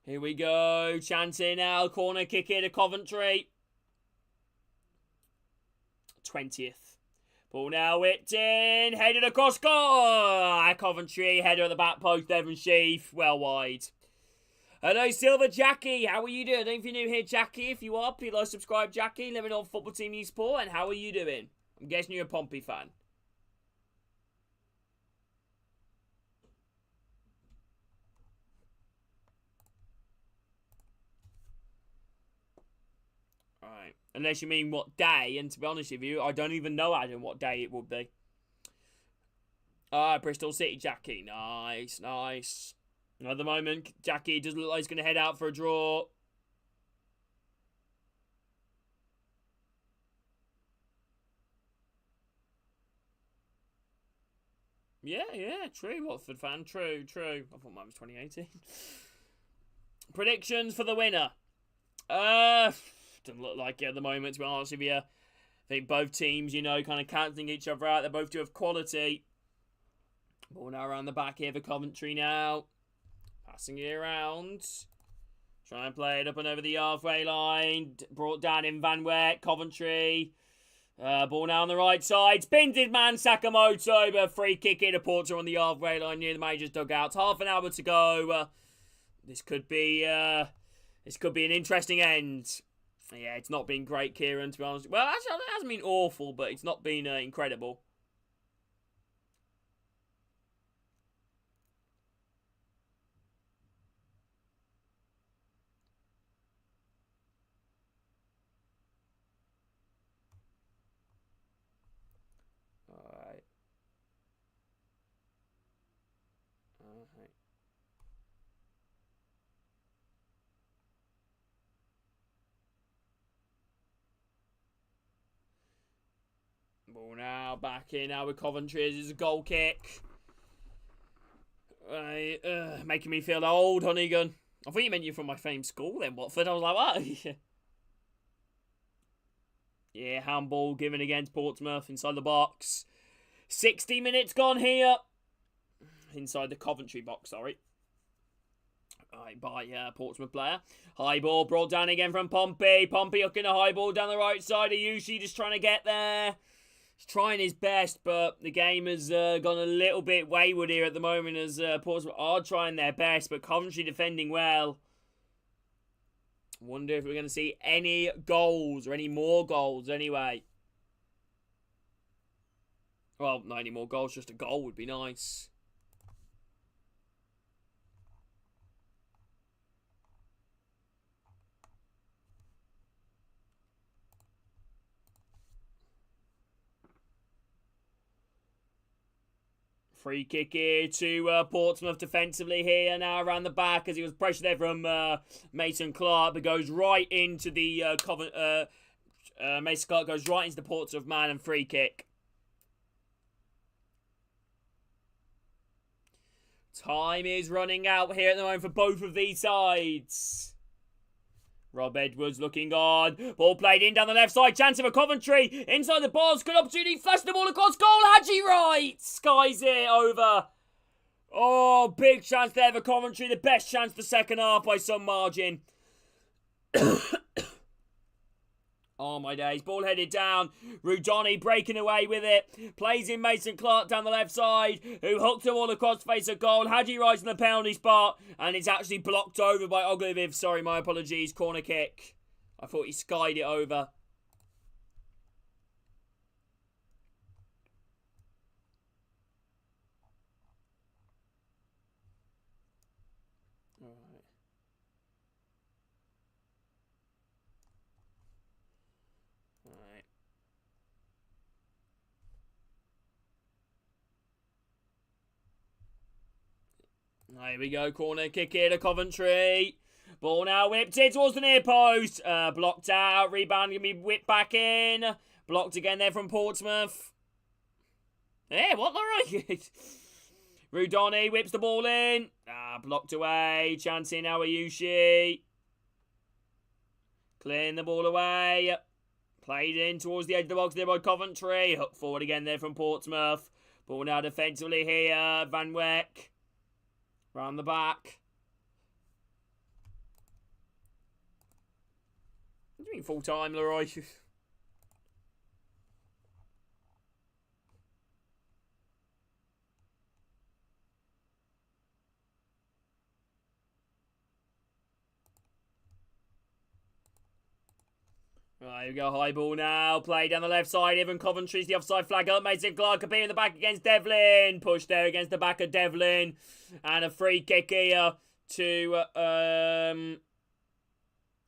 Here we go. Chance here now. Corner kick here to Coventry. 20th. Ball now whipped in. Headed across goal. Coventry. Header at the back post. Devon Sheaf. Well wide. Hello, Silver Jackie. How are you doing? I don't know if you're new here, Jackie. If you are, please like, subscribe, Jackie. Let me know what football team you support. And how are you doing? I'm guessing you're a Pompey fan. Alright. Unless you mean what day, and to be honest with you, I don't even know, Adam, what day it would be. Alright, Bristol City, Jackie. Nice, nice. At the moment, Jackie doesn't look like he's going to head out for a draw. Yeah, true, Watford fan. True. I thought mine was 2018. Predictions for the winner. Doesn't look like it at the moment, to be honest with you. I think both teams, you know, kind of cancelling each other out. They both do have quality. Ball now around the back here for Coventry now. Passing it around. Try and play it up and over the halfway line. Brought down in Van Weck. Coventry. Ball now on the right side. Spins his man Sakamoto. But free kick in to Porter on the halfway line near the Major's dugout. Half an hour to go. This could be an interesting end. Yeah, it's not been great, Kieran, to be honest. Well, actually, it hasn't been awful, but it's not been incredible. Alright. Alright. Ball now, back in now with Coventry. This is a goal kick. Making me feel old, Honeygun. I thought you meant you from my famed school then, Watford. I was like, what? Yeah, handball given against Portsmouth inside the box. 60 minutes gone here. Inside the Coventry box, sorry. Right, by Portsmouth player. High ball brought down again from Pompey. Pompey hooking a high ball down the right side. Ayushi just trying to get there. He's trying his best, but the game has gone a little bit wayward here at the moment as Portsmouth are trying their best, but Coventry defending well. Wonder if we're going to see any goals or any more goals anyway. Well, not any more goals, just a goal would be nice. Free kick here to Portsmouth defensively here now around the back as he was pressured there from Mason Clark, but goes right into the Mason Clark goes right into the Portsmouth man and free kick. Time is running out here at the moment for both of these sides. Rob Edwards looking on. Ball played in down the left side. Chance for Coventry. Inside the box. Good opportunity. Flash the ball across goal. Hadji Wright skies it over. Oh, big chance there for Coventry. The best chance the second half by some margin. Oh my days, ball headed down. Rudoni breaking away with it. Plays in Mason Clark down the left side, who hooked the ball across face of goal. Hadji Wright in the penalty spot, and it's actually blocked over by Ogliviv. Sorry, my apologies. Corner kick. I thought he skied it over. Here we go, corner kick here to Coventry. Ball now whipped in towards the near post. Blocked out, rebound can be whipped back in. Blocked again there from Portsmouth. Hey, what the right? Rudoni whips the ball in. Blocked away. Chancing now Ayushi. Clearing the ball away. Played in towards the edge of the box there by Coventry. Hook forward again there from Portsmouth. Ball now defensively here. Van Weck. Round the back. What do you mean full time, Leroy? Right, here we go, high ball now. Play down the left side. Even Coventry's the offside flag up. Mason Clark appearing in the back against Devlin. Push there against the back of Devlin. And a free kick here to...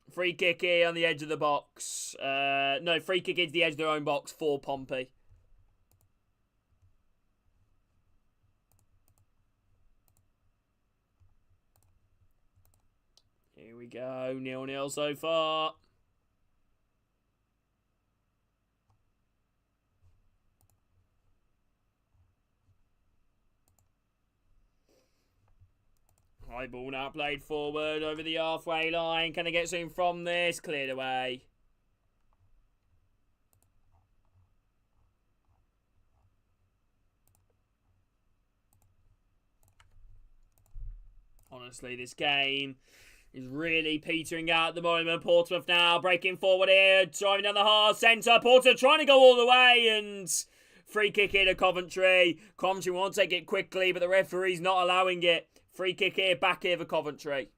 free kick here on the edge of the box. No, free kick into the edge of their own box for Pompey. Here we go. 0-0 so far. High ball now played forward over the halfway line. Can I get something from this? Cleared away. Honestly, this game is really petering out at the moment. Portsmouth now breaking forward here. Driving down the hard centre. Portsmouth trying to go all the way and... free kick here to Coventry. Coventry won't take it quickly, but the referee's not allowing it. Free kick here, back here for Coventry.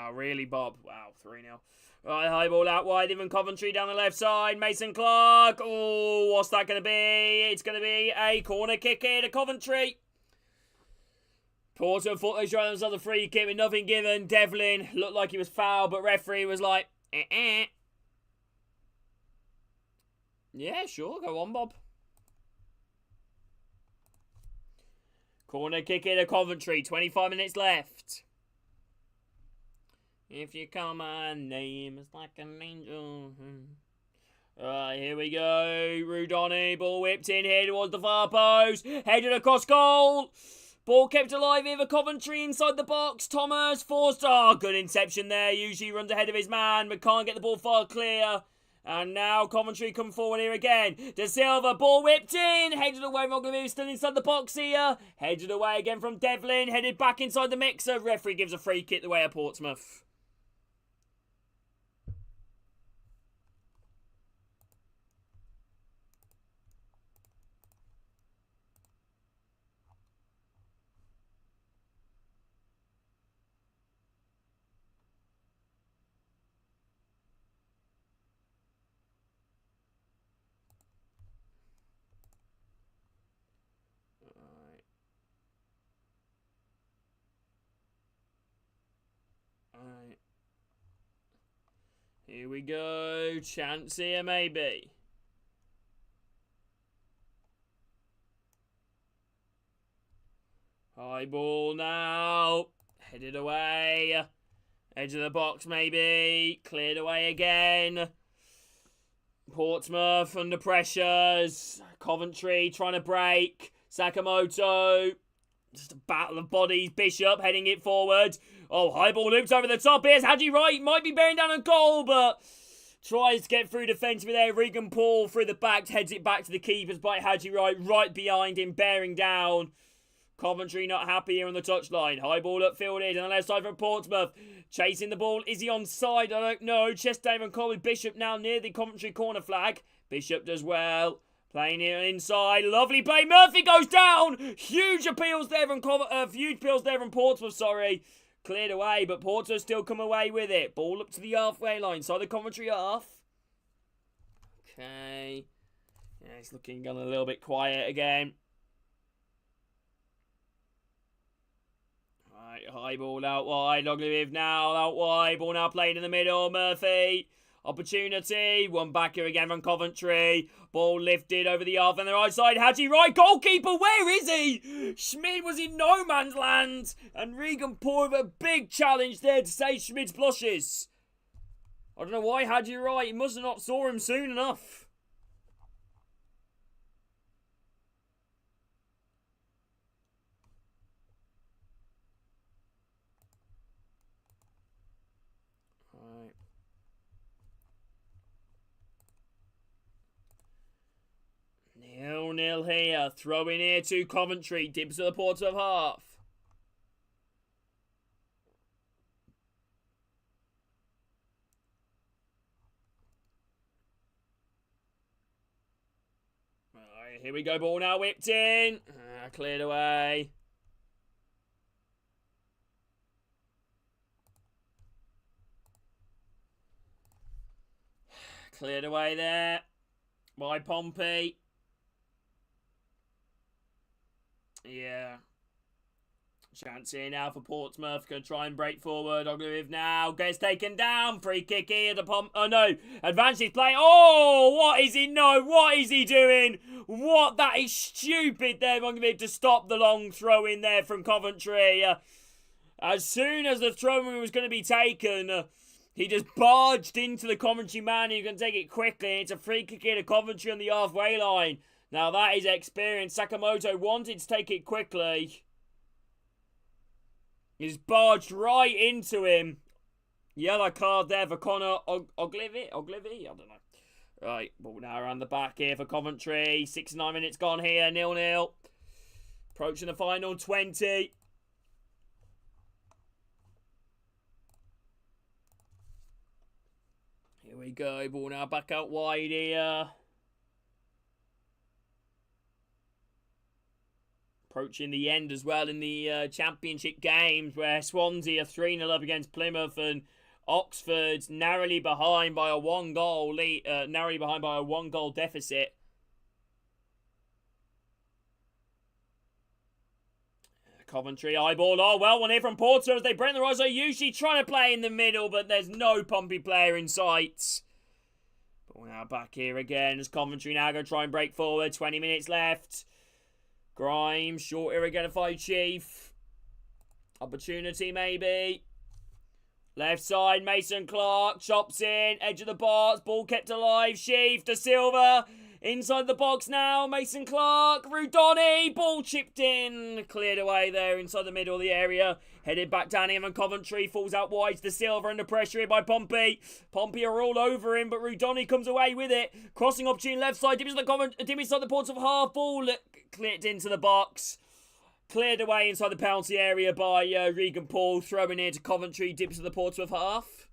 Wow, really, Bob? Wow, 3-0. Right, high ball out wide, even Coventry down the left side. Mason Clark. Oh, what's that going to be? It's going to be a corner kick here to Coventry. Portsmouth thought they tried themselves a free kick with nothing given. Devlin looked like he was fouled, but referee was like, Yeah, sure, go on, Bob. Corner kick here to Coventry, 25 minutes left. If you call my name, it's like an angel. Alright, here we go. Rudoni, ball whipped in here towards the far post. Headed across goal. Ball kept alive here for Coventry inside the box. Thomas forced. Oh, good inception there. Usually runs ahead of his man, but can't get the ball far clear. And now Coventry come forward here again. De Silva, ball whipped in. Headed away from Ogilvy, still inside the box here. Headed away again from Devlin. Headed back inside the mixer. Referee gives a free kick the way of Portsmouth. Alright. Here we go. Chance here, maybe. High ball now. Headed away. Edge of the box, maybe. Cleared away again. Portsmouth under pressures. Coventry trying to break. Sakamoto. Just a battle of bodies. Bishop heading it forward. Oh, high ball loops over the top. Here's Hadji Wright. Might be bearing down a goal, but tries to get through defensively there. Regan Paul through the back. Heads it back to the keepers by Hadji Wright. Right behind him, bearing down. Coventry not happy here on the touchline. High ball upfield on the left side from Portsmouth. Chasing the ball. Is he onside? I don't know. Chester and Cole with Bishop now near the Coventry corner flag. Bishop does well. Playing here inside. Lovely play. Murphy goes down. Huge appeals there from Portsmouth, sorry. Cleared away, but Portsmouth still come away with it. Ball up to the halfway line. So the Coventry half. Okay. Yeah, it's looking a little bit quiet again. Right, high ball out wide. Ogilvy now out wide. Ball now played in the middle. Murphy. Opportunity. One back here again from Coventry. Ball lifted over the half and the right side. Hadji Wright, goalkeeper. Where is he? Schmid was in no man's land. And Regan Paul with a big challenge there to save Schmid's blushes. I don't know why Hadji Wright. He must have not saw him soon enough. Right. 0-0 here. Throw in here to Coventry. Dips to the Portsmouth half. Right, here we go. Ball now whipped in. Cleared away. Cleared away there by Pompey. Yeah. Chance here now for Portsmouth. Going to try and break forward. Ogilvy now gets taken down. Free kick here to Pompey. Oh no. Advances play. Oh, what is he? No, what is he doing? What? That is stupid there. Ogilvy to stop the long throw in there from Coventry. As soon as the throw was going to be taken, he just barged into the Coventry man. You can take it quickly. It's a free kick here to Coventry on the halfway line. Now that is experience. Sakamoto wanted to take it quickly. He's barged right into him. Yellow card there for Connor Ogilvy? I don't know. Right, ball now around the back here for Coventry. 69 minutes gone here, 0-0. Approaching the final 20. Here we go, ball now back out wide here. Approaching the end as well in the Championship games, where Swansea are 3-0 up against Plymouth and Oxford's narrowly behind by a one-goal deficit. Coventry eyeball. Oh, well, one here from Portsmouth. They bring the Rosso usually trying to play in the middle, but there's no Pompey player in sight. But we're now back here again as Coventry now going to try and break forward. 20 minutes left. Grimes, short here again by Chief. Opportunity maybe. Left side, Mason Clark. Chops in, edge of the box. Ball kept alive. Chief, De Silva. Inside the box now, Mason Clark, Rudoni, ball chipped in, cleared away there inside the middle of the area, headed back down here and Coventry, falls out wide to Silva under pressure here by Pompey. Pompey are all over him, but Rudoni comes away with it, crossing opportunity left side, dim inside the Portsmouth half, ball clipped into the box. Cleared away inside the penalty area by Regan Paul, throwing in to Coventry, dips to the Portsmouth half.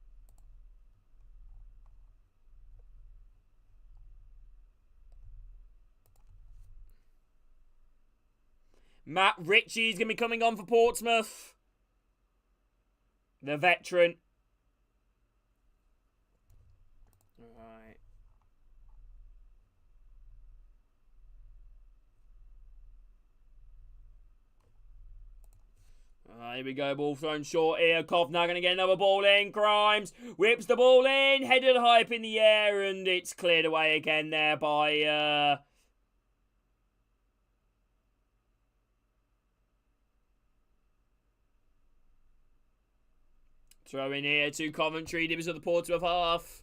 Matt Ritchie's going to be coming on for Portsmouth. The veteran. Alright. Here we go, ball thrown short here. Kickoff now going to get another ball in. Grimes whips the ball in. Headed high up in the air and it's cleared away again there by... Throw in here to Coventry, dips of the Portsmouth half.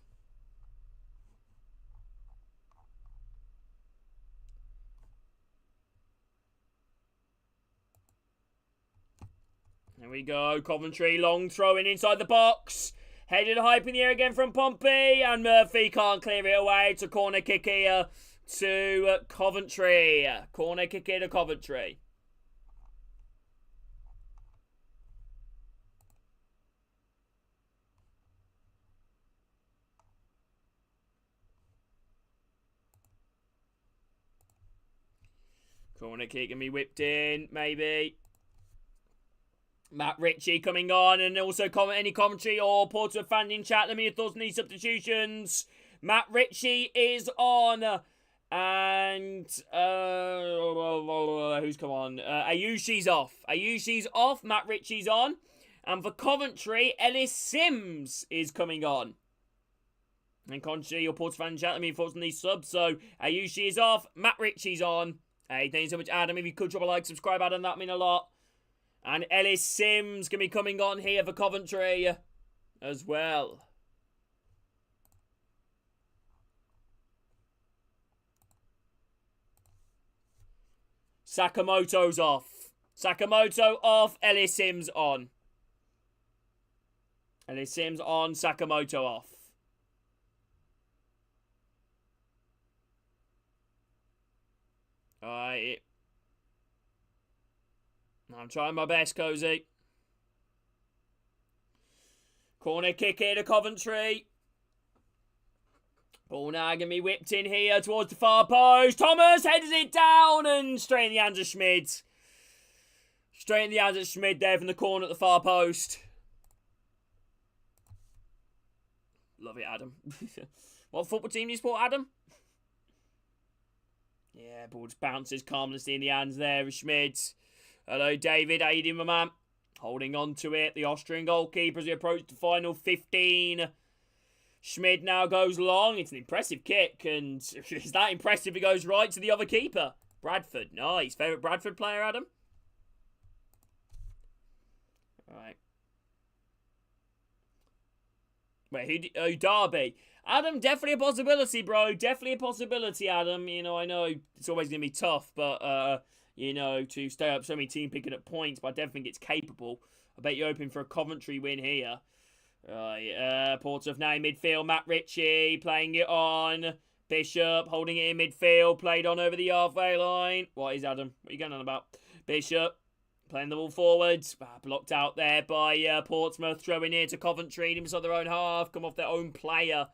There we go, Coventry, long throw in inside the box. Headed high up in the air again from Pompey, and Murphy can't clear it away. It's a corner kick here to Coventry. Corner kick here to Coventry. Corner kick can be whipped in, maybe. Matt Ritchie coming on, and also any commentary or Portsmouth fan in chat. Let me know your thoughts on these substitutions. Matt Ritchie is on, and who's come on? Ayushi's off. Ayushi's off. Matt Ritchie's on, and for Coventry, Ellis Sims is coming on. And commentary or Portsmouth fan in chat. Let me know your thoughts on these subs. So Ayushi is off. Matt Ritchie's on. Hey, thank you so much, Adam. If you could drop a like, subscribe, Adam, that'd mean a lot. And Ellis Sims going to be coming on here for Coventry as well. Sakamoto's off. Sakamoto off, Ellis Sims on. Ellis Sims on, Sakamoto off. Alright. I'm trying my best, Cozy. Corner kick here to Coventry. Ball now going to be whipped in here towards the far post. Thomas heads it down and straight in the hands of Schmid. Straight in the hands of Schmid there from the corner at the far post. Love it, Adam. What football team do you support, Adam? Yeah, ball just bounces calmlessly in the hands there of Schmid. Hello, David. How you doing, my man? Holding on to it. The Austrian goalkeeper as we approach the final 15. Schmid now goes long. It's an impressive kick. And is that impressive? It goes right to the other keeper. Bradford. Nice. Favourite Bradford player, Adam? Right. Wait, who Derby. Adam, definitely a possibility, bro. Definitely a possibility, Adam. You know, I know it's always going to be tough, but, you know, to stay up so many teams picking up points, but I definitely think it's capable. I bet you're hoping for a Coventry win here. Portsmouth now in midfield. Matt Ritchie playing it on. Bishop holding it in midfield. Played on over the halfway line. What is Adam? What are you going on about? Bishop playing the ball forwards. Blocked out there by Portsmouth. Throwing here to Coventry. Inside their own half. Come off their own player.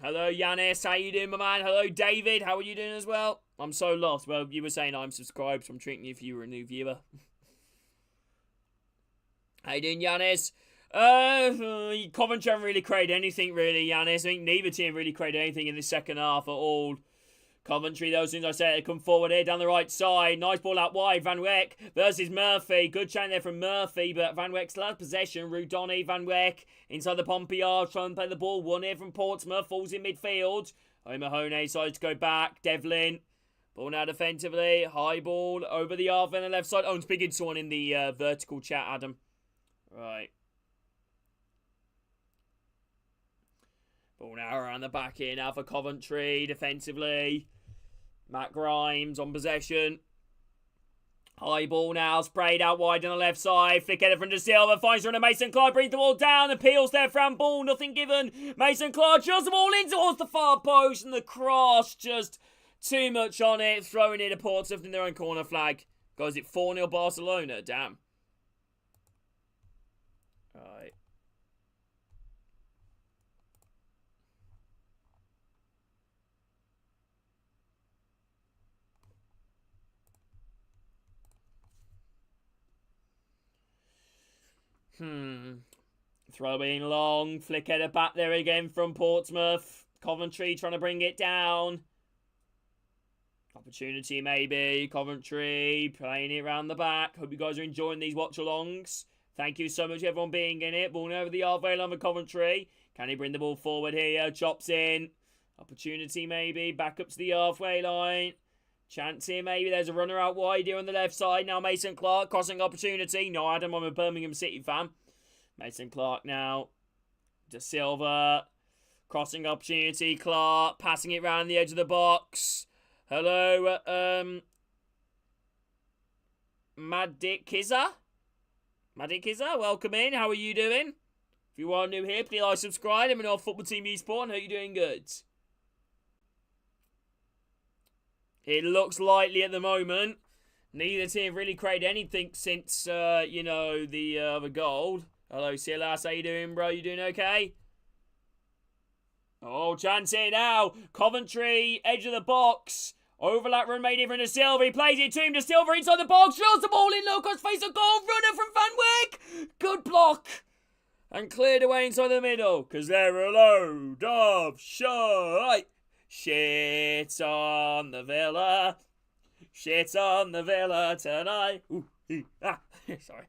Hello, Yanis. How you doing, my man? Hello, David. How are you doing as well? I'm so lost. Well, you were saying I'm subscribed, so I'm treating you if you were a new viewer. How you doing, Yanis? Coventry haven't really created anything, really, Yanis. I think neither team really created anything in the second half at all. Coventry, those things I said, they come forward here down the right side. Nice ball out wide. Van Wyck versus Murphy. Good challenge there from Murphy, but Van Wyck still has possession. Rudoni, Van Wyck inside the Pompey yard, trying to play the ball. One here from Portsmouth, falls in midfield. O'Mahony decides to go back. Devlin, ball now defensively. High ball over the half on the left side. Oh, I'm speaking to someone in the vertical chat, Adam. Right. Ball now around the back here now for Coventry defensively. Matt Grimes on possession. High ball now, sprayed out wide on the left side. Flick header from De Silva, finds her on Mason Clark, brings the ball down, appeals there from ball, nothing given. Mason Clark shoves the ball in towards the far post, and the cross just too much on it, throwing it to Portsmouth in their own corner flag. Guys, it 4-0 Barcelona, damn. Alright. Throwing long. Flick header back there again from Portsmouth. Coventry trying to bring it down. Opportunity maybe. Coventry playing it around the back. Hope you guys are enjoying these watch-alongs. Thank you so much everyone being in it. Ball over the halfway line for Coventry. Can he bring the ball forward here? Chops in. Opportunity maybe. Back up to the halfway line. Chance here maybe. There's a runner out wide here on the left side. Now Mason Clark. Crossing opportunity. No, Adam, I'm a Birmingham City fan. Mason Clark now. De Silva. Crossing opportunity. Clark. Passing it round the edge of the box. Hello. Madikiza. Welcome in. How are you doing? If you are new here, please like, subscribe. Let me know Football Team Esport and hope you're doing good. It looks likely at the moment. Neither team really created anything since, the other goal. Hello, Silas. How you doing, bro? You doing okay? Oh, chance here now. Coventry, edge of the box. Overlap run made in from De Silva. He plays it to him. De Silva inside the box. Shows the ball in. Lucas face a goal. Runner from Van Wyck. Good block. And cleared away inside the middle. Because they're a load of shite. Shit on the Villa. Shit on the Villa tonight. Ooh, sorry.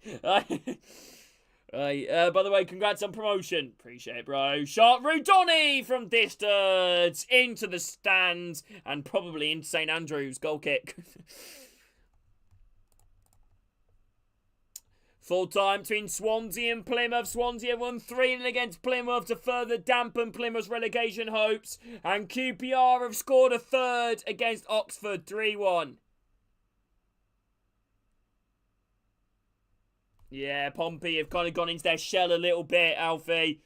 By the way, congrats on promotion. Appreciate it, bro. Shot Rudoni from distance into the stands and probably into St Andrews. Goal kick. Full time between Swansea and Plymouth. Swansea won 3-0 against Plymouth to further dampen Plymouth's relegation hopes. And QPR have scored a third against Oxford 3-1. Yeah, Pompey have kind of gone into their shell a little bit, Alfie.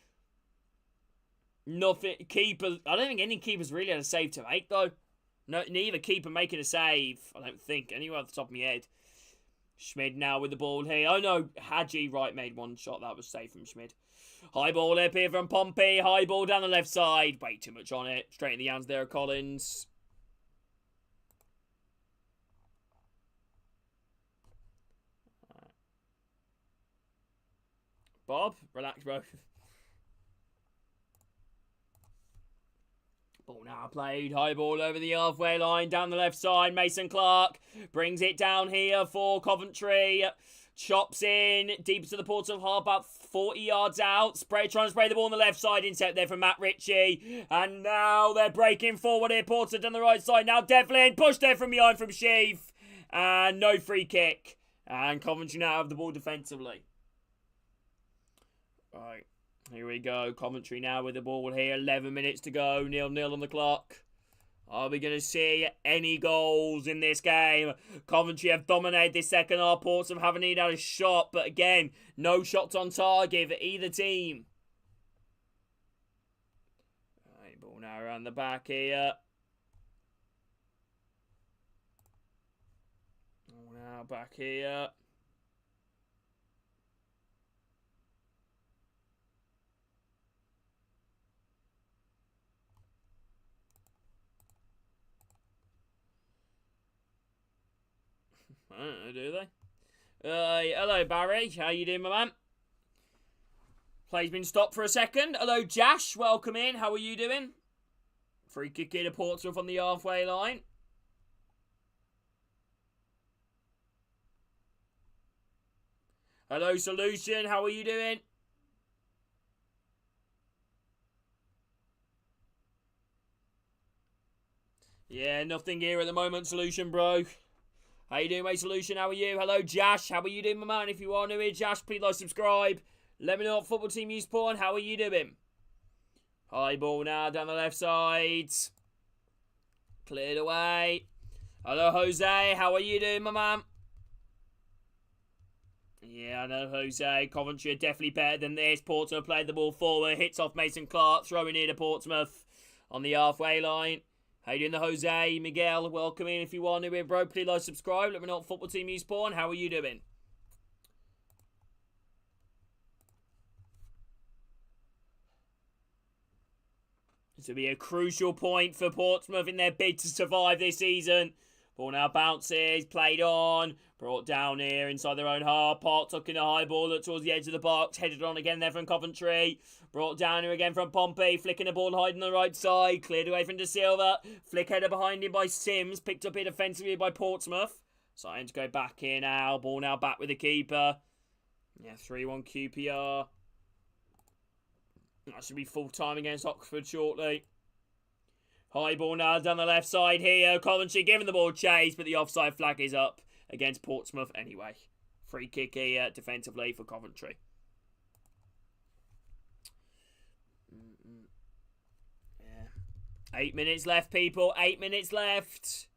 Nothing. Keeper. I don't think any keeper's really had a save to make, though. No, neither keeper making a save. I don't think. Anywhere off the top of my head. Schmid now with the ball here. Oh, no. Hadji, right, made one shot. That was safe from Schmid. High ball up here from Pompey. High ball down the left side. Way too much on it. Straight in the hands there of Collins. Bob, relax, bro. Ball now played. High ball over the halfway line. Down the left side. Mason Clark brings it down here for Coventry. Chops in. Deep to the Portsmouth half, about 40 yards out. Trying to spray the ball on the left side. Intercept there from Matt Ritchie. And now they're breaking forward here. Portsmouth down the right side. Now Devlin. Pushed there from behind from Sheaf. And no free kick. And Coventry now have the ball defensively. Right, here we go. Coventry now with the ball here. 11 minutes to go. 0-0 on the clock. Are we going to see any goals in this game? Coventry have dominated this second half. Portsmouth haven't even had a shot. But again, no shots on target for either team. Right, ball now around the back here. Ball now back here. I don't know, do they? Hello, Barry. How you doing, my man? Play's been stopped for a second. Hello, Jash. Welcome in. How are you doing? Free kick in to Portsmouth on the halfway line. Hello, Solution. How are you doing? Yeah, nothing here at the moment, Solution, bro. How you doing, mate, Solution? How are you? Hello, Jash. How are you doing, my man? If you are new here, Jash, please like, subscribe. Let me know what football team you spawn. How are you doing? High ball now down the left side. Cleared away. Hello, Jose. How are you doing, my man? Yeah, I know, Jose. Coventry are definitely better than this. Portsmouth played the ball forward. Hits off Mason Clark. Throwing in to Portsmouth on the halfway line. How you doing, the Jose? Miguel, welcome in if you are new here, bro. Please like, subscribe. Let me know what football team you spawn. How are you doing? This will be a crucial point for Portsmouth in their bid to survive this season. Ball now bounces, played on, brought down here inside their own half. Park tucking the high ball up towards the edge of the box. Headed on again there from Coventry. Brought down here again from Pompey. Flicking the ball hiding on the right side. Cleared away from De Silva. Flick header behind him by Sims. Picked up here defensively by Portsmouth. Starting to go back here now. Ball now back with the keeper. Yeah, 3-1 QPR. That should be full time against Oxford shortly. High ball now down the left side here. Coventry giving the ball chase, but the offside flag is up against Portsmouth anyway. Free kick here defensively for Coventry. Yeah. 8 minutes left, people. 8 minutes left.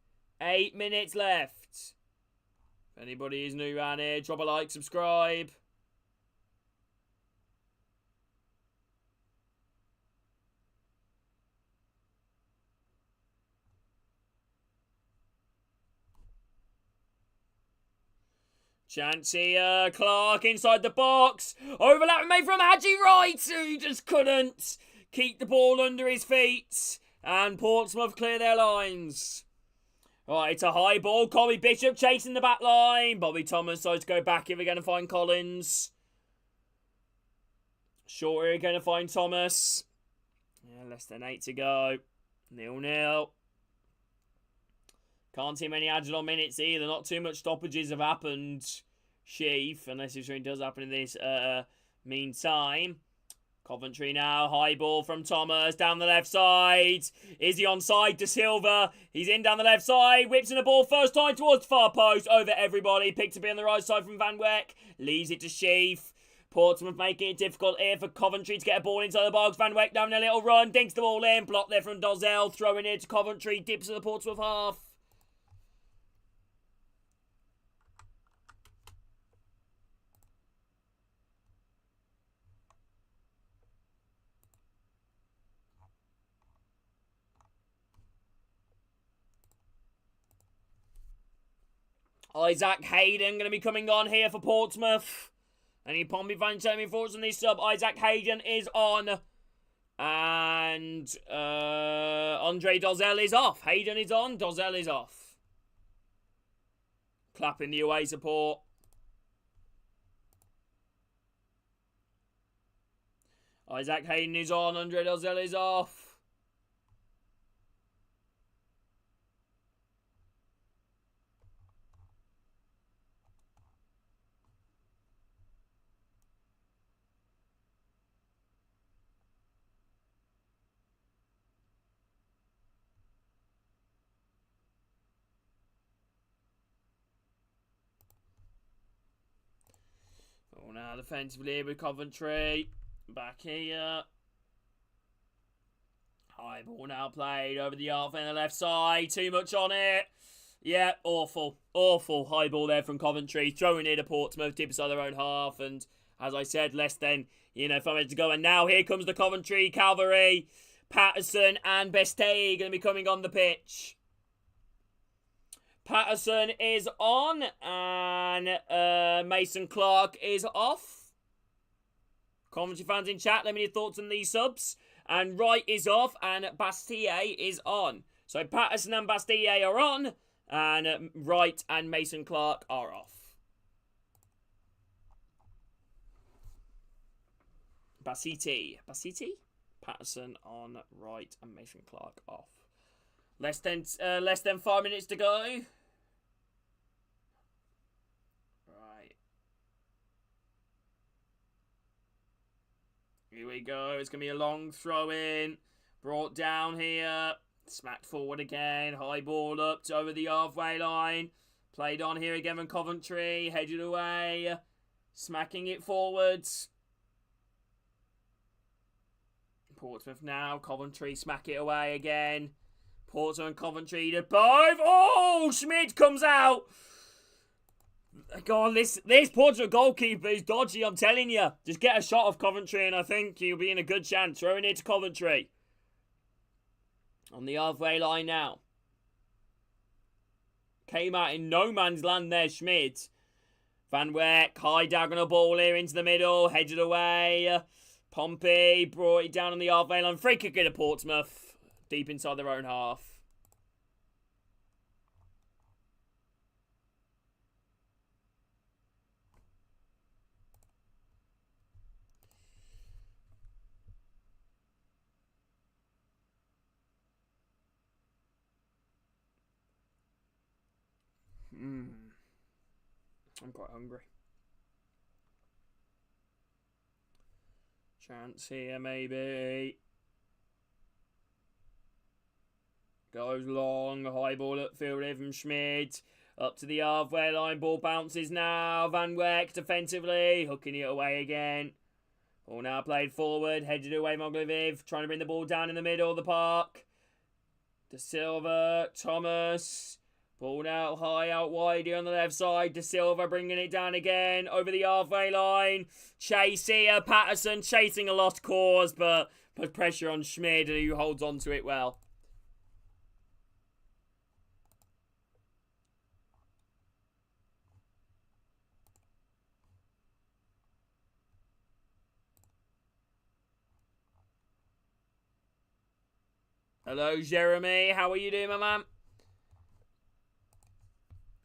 8 minutes left. If anybody is new around here, drop a like, subscribe. Chance here, Clark inside the box. Overlap made from Haji Wright, who just couldn't keep the ball under his feet. And Portsmouth clear their lines. Right, it's a high ball. Colby Bishop chasing the back line. Bobby Thomas decides to go back if we're going to find Collins. Short here, going to find Thomas. Yeah, less than 8 to go. 0-0. Can't see many added on minutes either. Not too much stoppages have happened, Sheaf, unless if something does happen in this meantime. Coventry now, high ball from Thomas, down the left side. Is he onside? De Silva, he's in down the left side, whips in the ball first time towards the far post, over everybody. Picked up on the right side from Van Weck, leaves it to Sheaf. Portsmouth making it difficult here for Coventry to get a ball inside the box. Van Weck down a little run, dinks the ball in, blocked there from Dozell, throwing it to Coventry, dips to the Portsmouth half. Isaac Hayden going to be coming on here for Portsmouth. Any Pompey fans telling me thoughts on this sub? Isaac Hayden is on. And Andre Dozell is off. Hayden is on. Dozell is off. Clapping the away support. Isaac Hayden is on. Andre Dozell is off. Oh, now defensively with Coventry. Back here. High ball now played over the half and the left side. Too much on it. Yeah, awful. Awful high ball there from Coventry. Throwing it to Portsmouth. Deep inside their own half. And as I said, less than, 5 minutes to go. And now here comes the Coventry cavalry. Patterson and Bestey going to be coming on the pitch. Patterson is on and Mason Clark is off. Coventry fans in chat, let me know your thoughts on these subs. And Wright is off and Bastille is on. So Patterson and Bastille are on And Wright and Mason Clark are off. Basiti? Patterson on Wright and Mason Clark off. Less than 5 minutes to go. Right. Here we go. It's going to be a long throw in. Brought down here. Smacked forward again. High ball up to over the halfway line. Played on here again from Coventry. Headed away. Smacking it forwards. Portsmouth now. Coventry smack it away again. Portsmouth and Coventry to both. Oh, Schmid comes out. God, this Portsmouth goalkeeper is dodgy, I'm telling you. Just get a shot of Coventry and I think you'll be in a good chance. Throwing it to Coventry. On the halfway line now. Came out in no man's land there, Schmid. Van Weck, high diagonal ball here into the middle. Headed away. Pompey brought it down on the halfway line. Free kick into Portsmouth. Deep inside their own half. I'm quite hungry. Chance here, maybe. Goes long. High ball upfield here from Schmid. Up to the halfway line. Ball bounces now. Van Weck defensively. Hooking it away again. Ball now played forward. Headed away Mogliviv. Trying to bring the ball down in the middle of the park. De Silva. Thomas. Ball out high, out wide here on the left side. De Silva bringing it down again. Over the halfway line. Chase here. Patterson chasing a lost cause, but put pressure on Schmid, who holds on to it well. Hello, Jeremy. How are you doing, my man?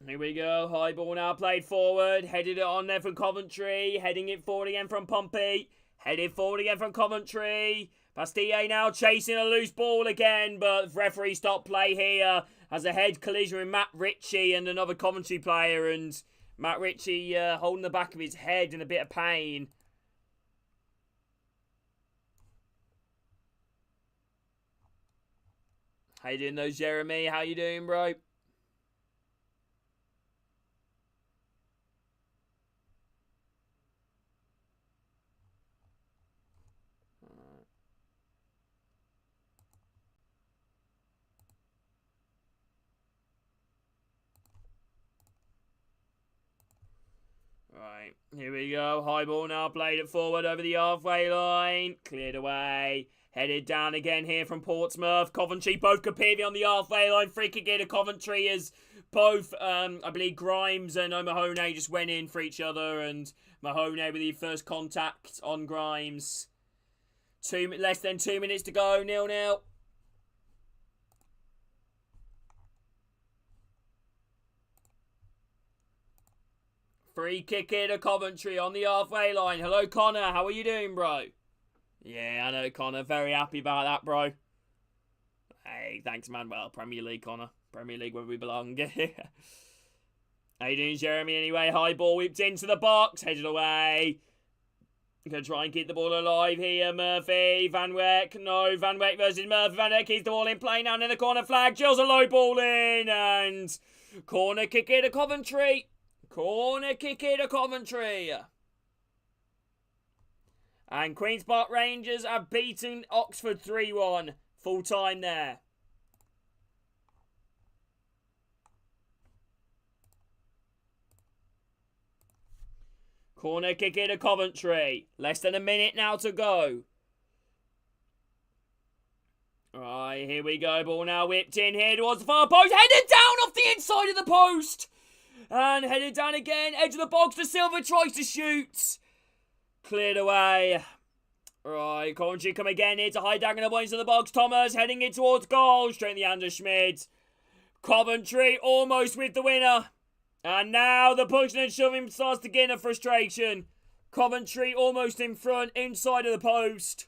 Here we go. High ball now played forward. Headed it on there from Coventry. Heading it forward again from Pompey. Headed forward again from Coventry. Bastille now chasing a loose ball again, but referee stopped play here. Has a head collision with Matt Ritchie and another Coventry player, and Matt Ritchie holding the back of his head in a bit of pain. How you doing though, Jeremy? How you doing, bro? Right, here we go. High ball now played it forward over the halfway line. Cleared away. Headed down again here from Portsmouth. Coventry both Capivy on the halfway line. Free kick into Coventry as both, I believe, Grimes and O'Mahony just went in for each other. And Mahoney with the first contact on Grimes. Less than 2 minutes to go. 0-0. Free kick into Coventry on the halfway line. Hello, Connor. How are you doing, bro? Yeah, I know, Connor. Very happy about that, bro. Hey, thanks, man. Well, Premier League, Connor. Premier League where we belong. How you doing, Jeremy? Anyway, high ball whipped into the box. Headed away. Going to try and keep the ball alive here. Murphy. Van Weck. No, Van Weck versus Murphy. Van Weck keeps the ball in play now in the corner flag. Jill's a low ball in. And corner kick into Coventry. Corner kick into Coventry. And Queen's Park Rangers have beaten Oxford 3-1. Full time there. Corner kick into Coventry. Less than a minute now to go. Alright, here we go. Ball now whipped in here towards the far post. Headed down off the inside of the post. And headed down again. Edge of the box. De Silva tries to shoot. Cleared away. Right, Coventry come again. It's a high diagonal point into the box. Thomas heading it towards goal. Straight in the hands of Schmid. Coventry almost with the winner. And now the pushing and shoving starts to gain a frustration. Coventry almost in front, inside of the post.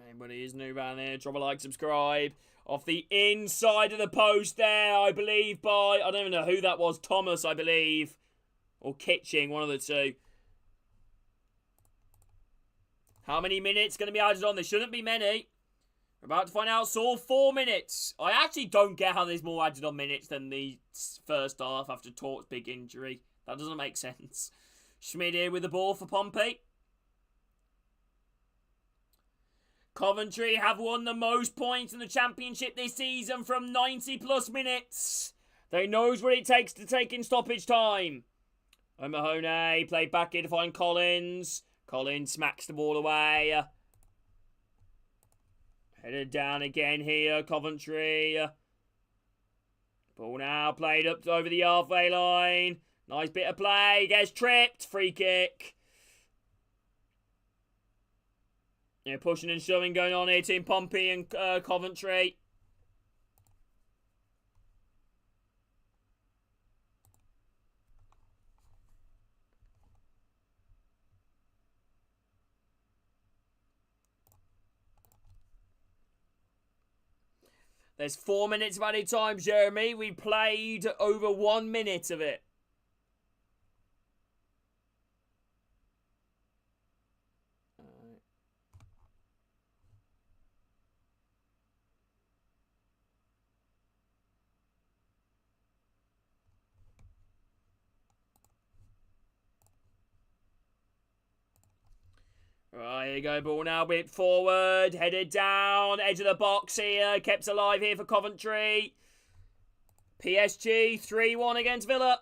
Anybody is new around here, drop a like, subscribe. Off the inside of the post there, I believe by, I don't even know who that was, Thomas, I believe. Or Kitching, one of the two. How many minutes going to be added on? There shouldn't be many. We're about to find out. It's all 4 minutes. I actually don't get how there's more added on minutes than the first half after Torp's big injury. That doesn't make sense. Schmid here with the ball for Pompey. Coventry have won the most points in the Championship this season from 90 plus minutes. They knows what it takes to take in stoppage time. O'Mahony played back here to find Collins. Collins smacks the ball away. Headed down again here, Coventry. Ball now played up over the halfway line. Nice bit of play. Gets tripped. Free kick. Yeah, pushing and shoving going on here, Team Pompey and Coventry. There's 4 minutes of added time, Jeremy. We played over 1 minute of it. Right, here you go, ball now, whipped forward, headed down, edge of the box here, kept alive here for Coventry. PSG, 3-1 against Villa.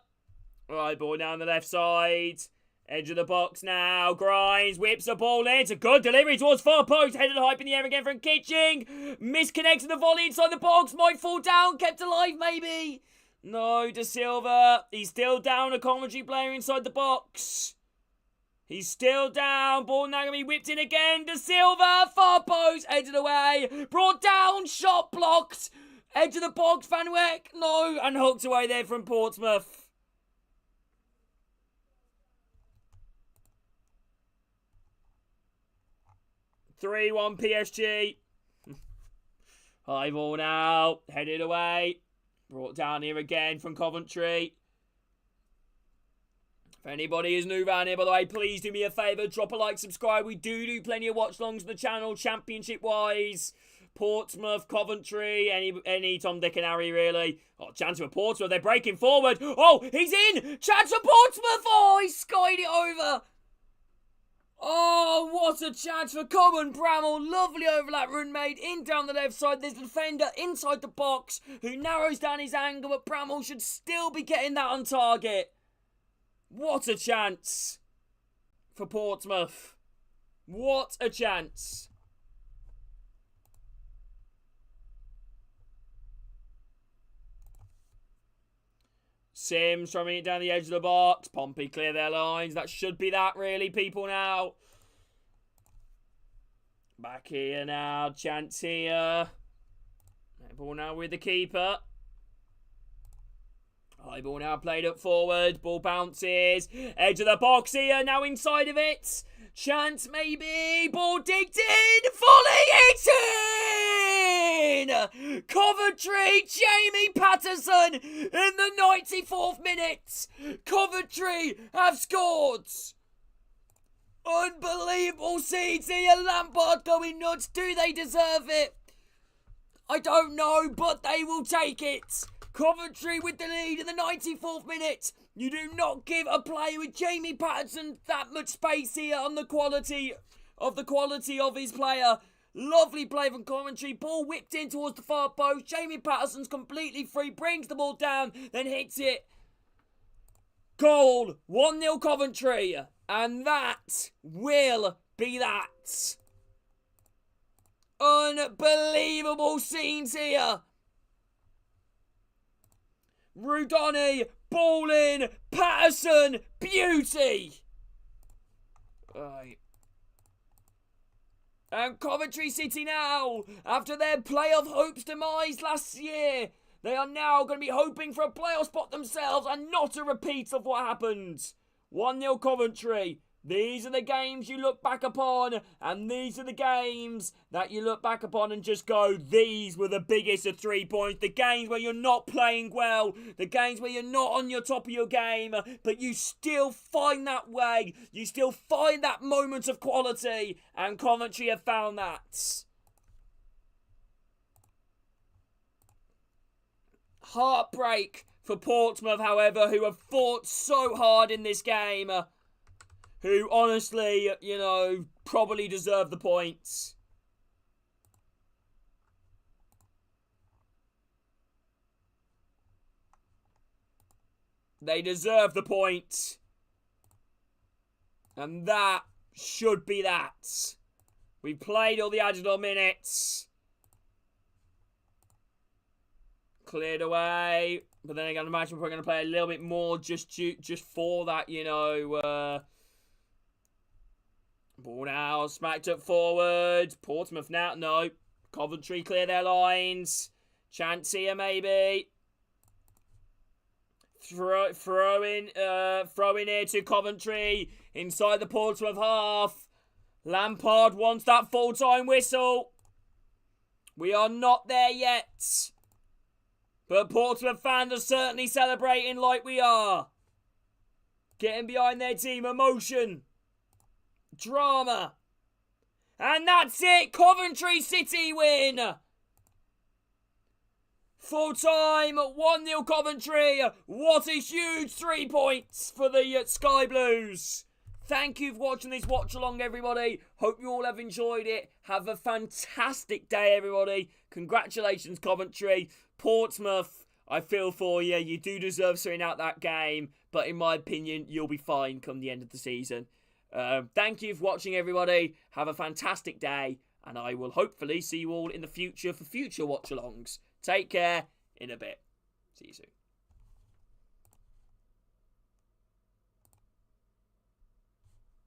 Right, ball down the left side, edge of the box now, Grimes, whips the ball in, it's a good delivery towards far post, headed high in the air again from Kitching, misconnected the volley inside the box, might fall down, kept alive maybe. No, De Silva, he's still down, a Coventry player inside the box. He's still down. Ball now going to be whipped in again. De Silva, far post, edge of the way. Brought down, shot blocked. Edge of the box, Van Wyck. No, and hooked away there from Portsmouth. (3-1) PSG. High ball now. Headed away. Brought down here again from Coventry. If anybody is new around here, by the way, please do me a favour. Drop a like, subscribe. We do plenty of watch-longs on the channel, Championship-wise. Portsmouth, Coventry, any Tom, Dick and Harry, really. Oh, chance for Portsmouth. They're breaking forward. Oh, he's in. Chance for Portsmouth. Oh, he skied it over. Oh, what a chance for Common Bramall. Lovely overlap run made in down the left side. There's the defender inside the box who narrows down his angle, but Bramall should still be getting that on target. What a chance for Portsmouth. What a chance. Sims throwing it down the edge of the box. Pompey clear their lines. That should be that, really, people, now. Back here now. Chance here. Ball now with the keeper. High ball now played up forward. Ball bounces. Edge of the box here. Now inside of it. Chance maybe. Ball digged in. Volley. It's in! Coventry. Jamie Patterson in the 94th minute. Coventry have scored. Unbelievable scenes here. Lampard going nuts. Do they deserve it? I don't know, but they will take it. Coventry with the lead in the 94th minute. You do not give a player with Jamie Patterson that much space here on the quality of his player. Lovely play from Coventry. Ball whipped in towards the far post. Jamie Patterson's completely free. Brings the ball down, then hits it. Goal. 1-0 Coventry. And that will be that. Unbelievable scenes here. Rudoni, ball in, Patterson, beauty. Right. And Coventry City now, after their playoff hopes demise last year, they are now going to be hoping for a playoff spot themselves and not a repeat of what happened. 1-0 Coventry. These are the games you look back upon, and these are the games that you look back upon and just go, these were the biggest of 3 points. The games where you're not playing well, the games where you're not on your top of your game, but you still find that way, you still find that moment of quality, and Coventry have found that. Heartbreak for Portsmouth, however, who have fought so hard in this game. Who honestly, probably deserve the points. They deserve the point. And that should be that. We played all the additional minutes. Cleared away. But then again, I imagine we're going to play a little bit more just for that, Ball now, smacked up forward. Portsmouth now, no. Coventry clear their lines. Chance here, maybe. Throw in here to Coventry. Inside the Portsmouth half. Lampard wants that full-time whistle. We are not there yet. But Portsmouth fans are certainly celebrating like we are. Getting behind their team, emotion. Drama. And that's it. Coventry City win. Full time, 1-0 Coventry. What a huge 3 points for the Sky Blues. Thank you for watching this watch along, everybody. Hope you all have enjoyed it. Have a fantastic day, everybody. Congratulations, Coventry. Portsmouth, I feel for you. You do deserve something out that game. But in my opinion, you'll be fine come the end of the season. Thank you for watching, everybody. Have a fantastic day, and I will hopefully see you all in the future for future watch-alongs. Take care. In a bit. See you soon.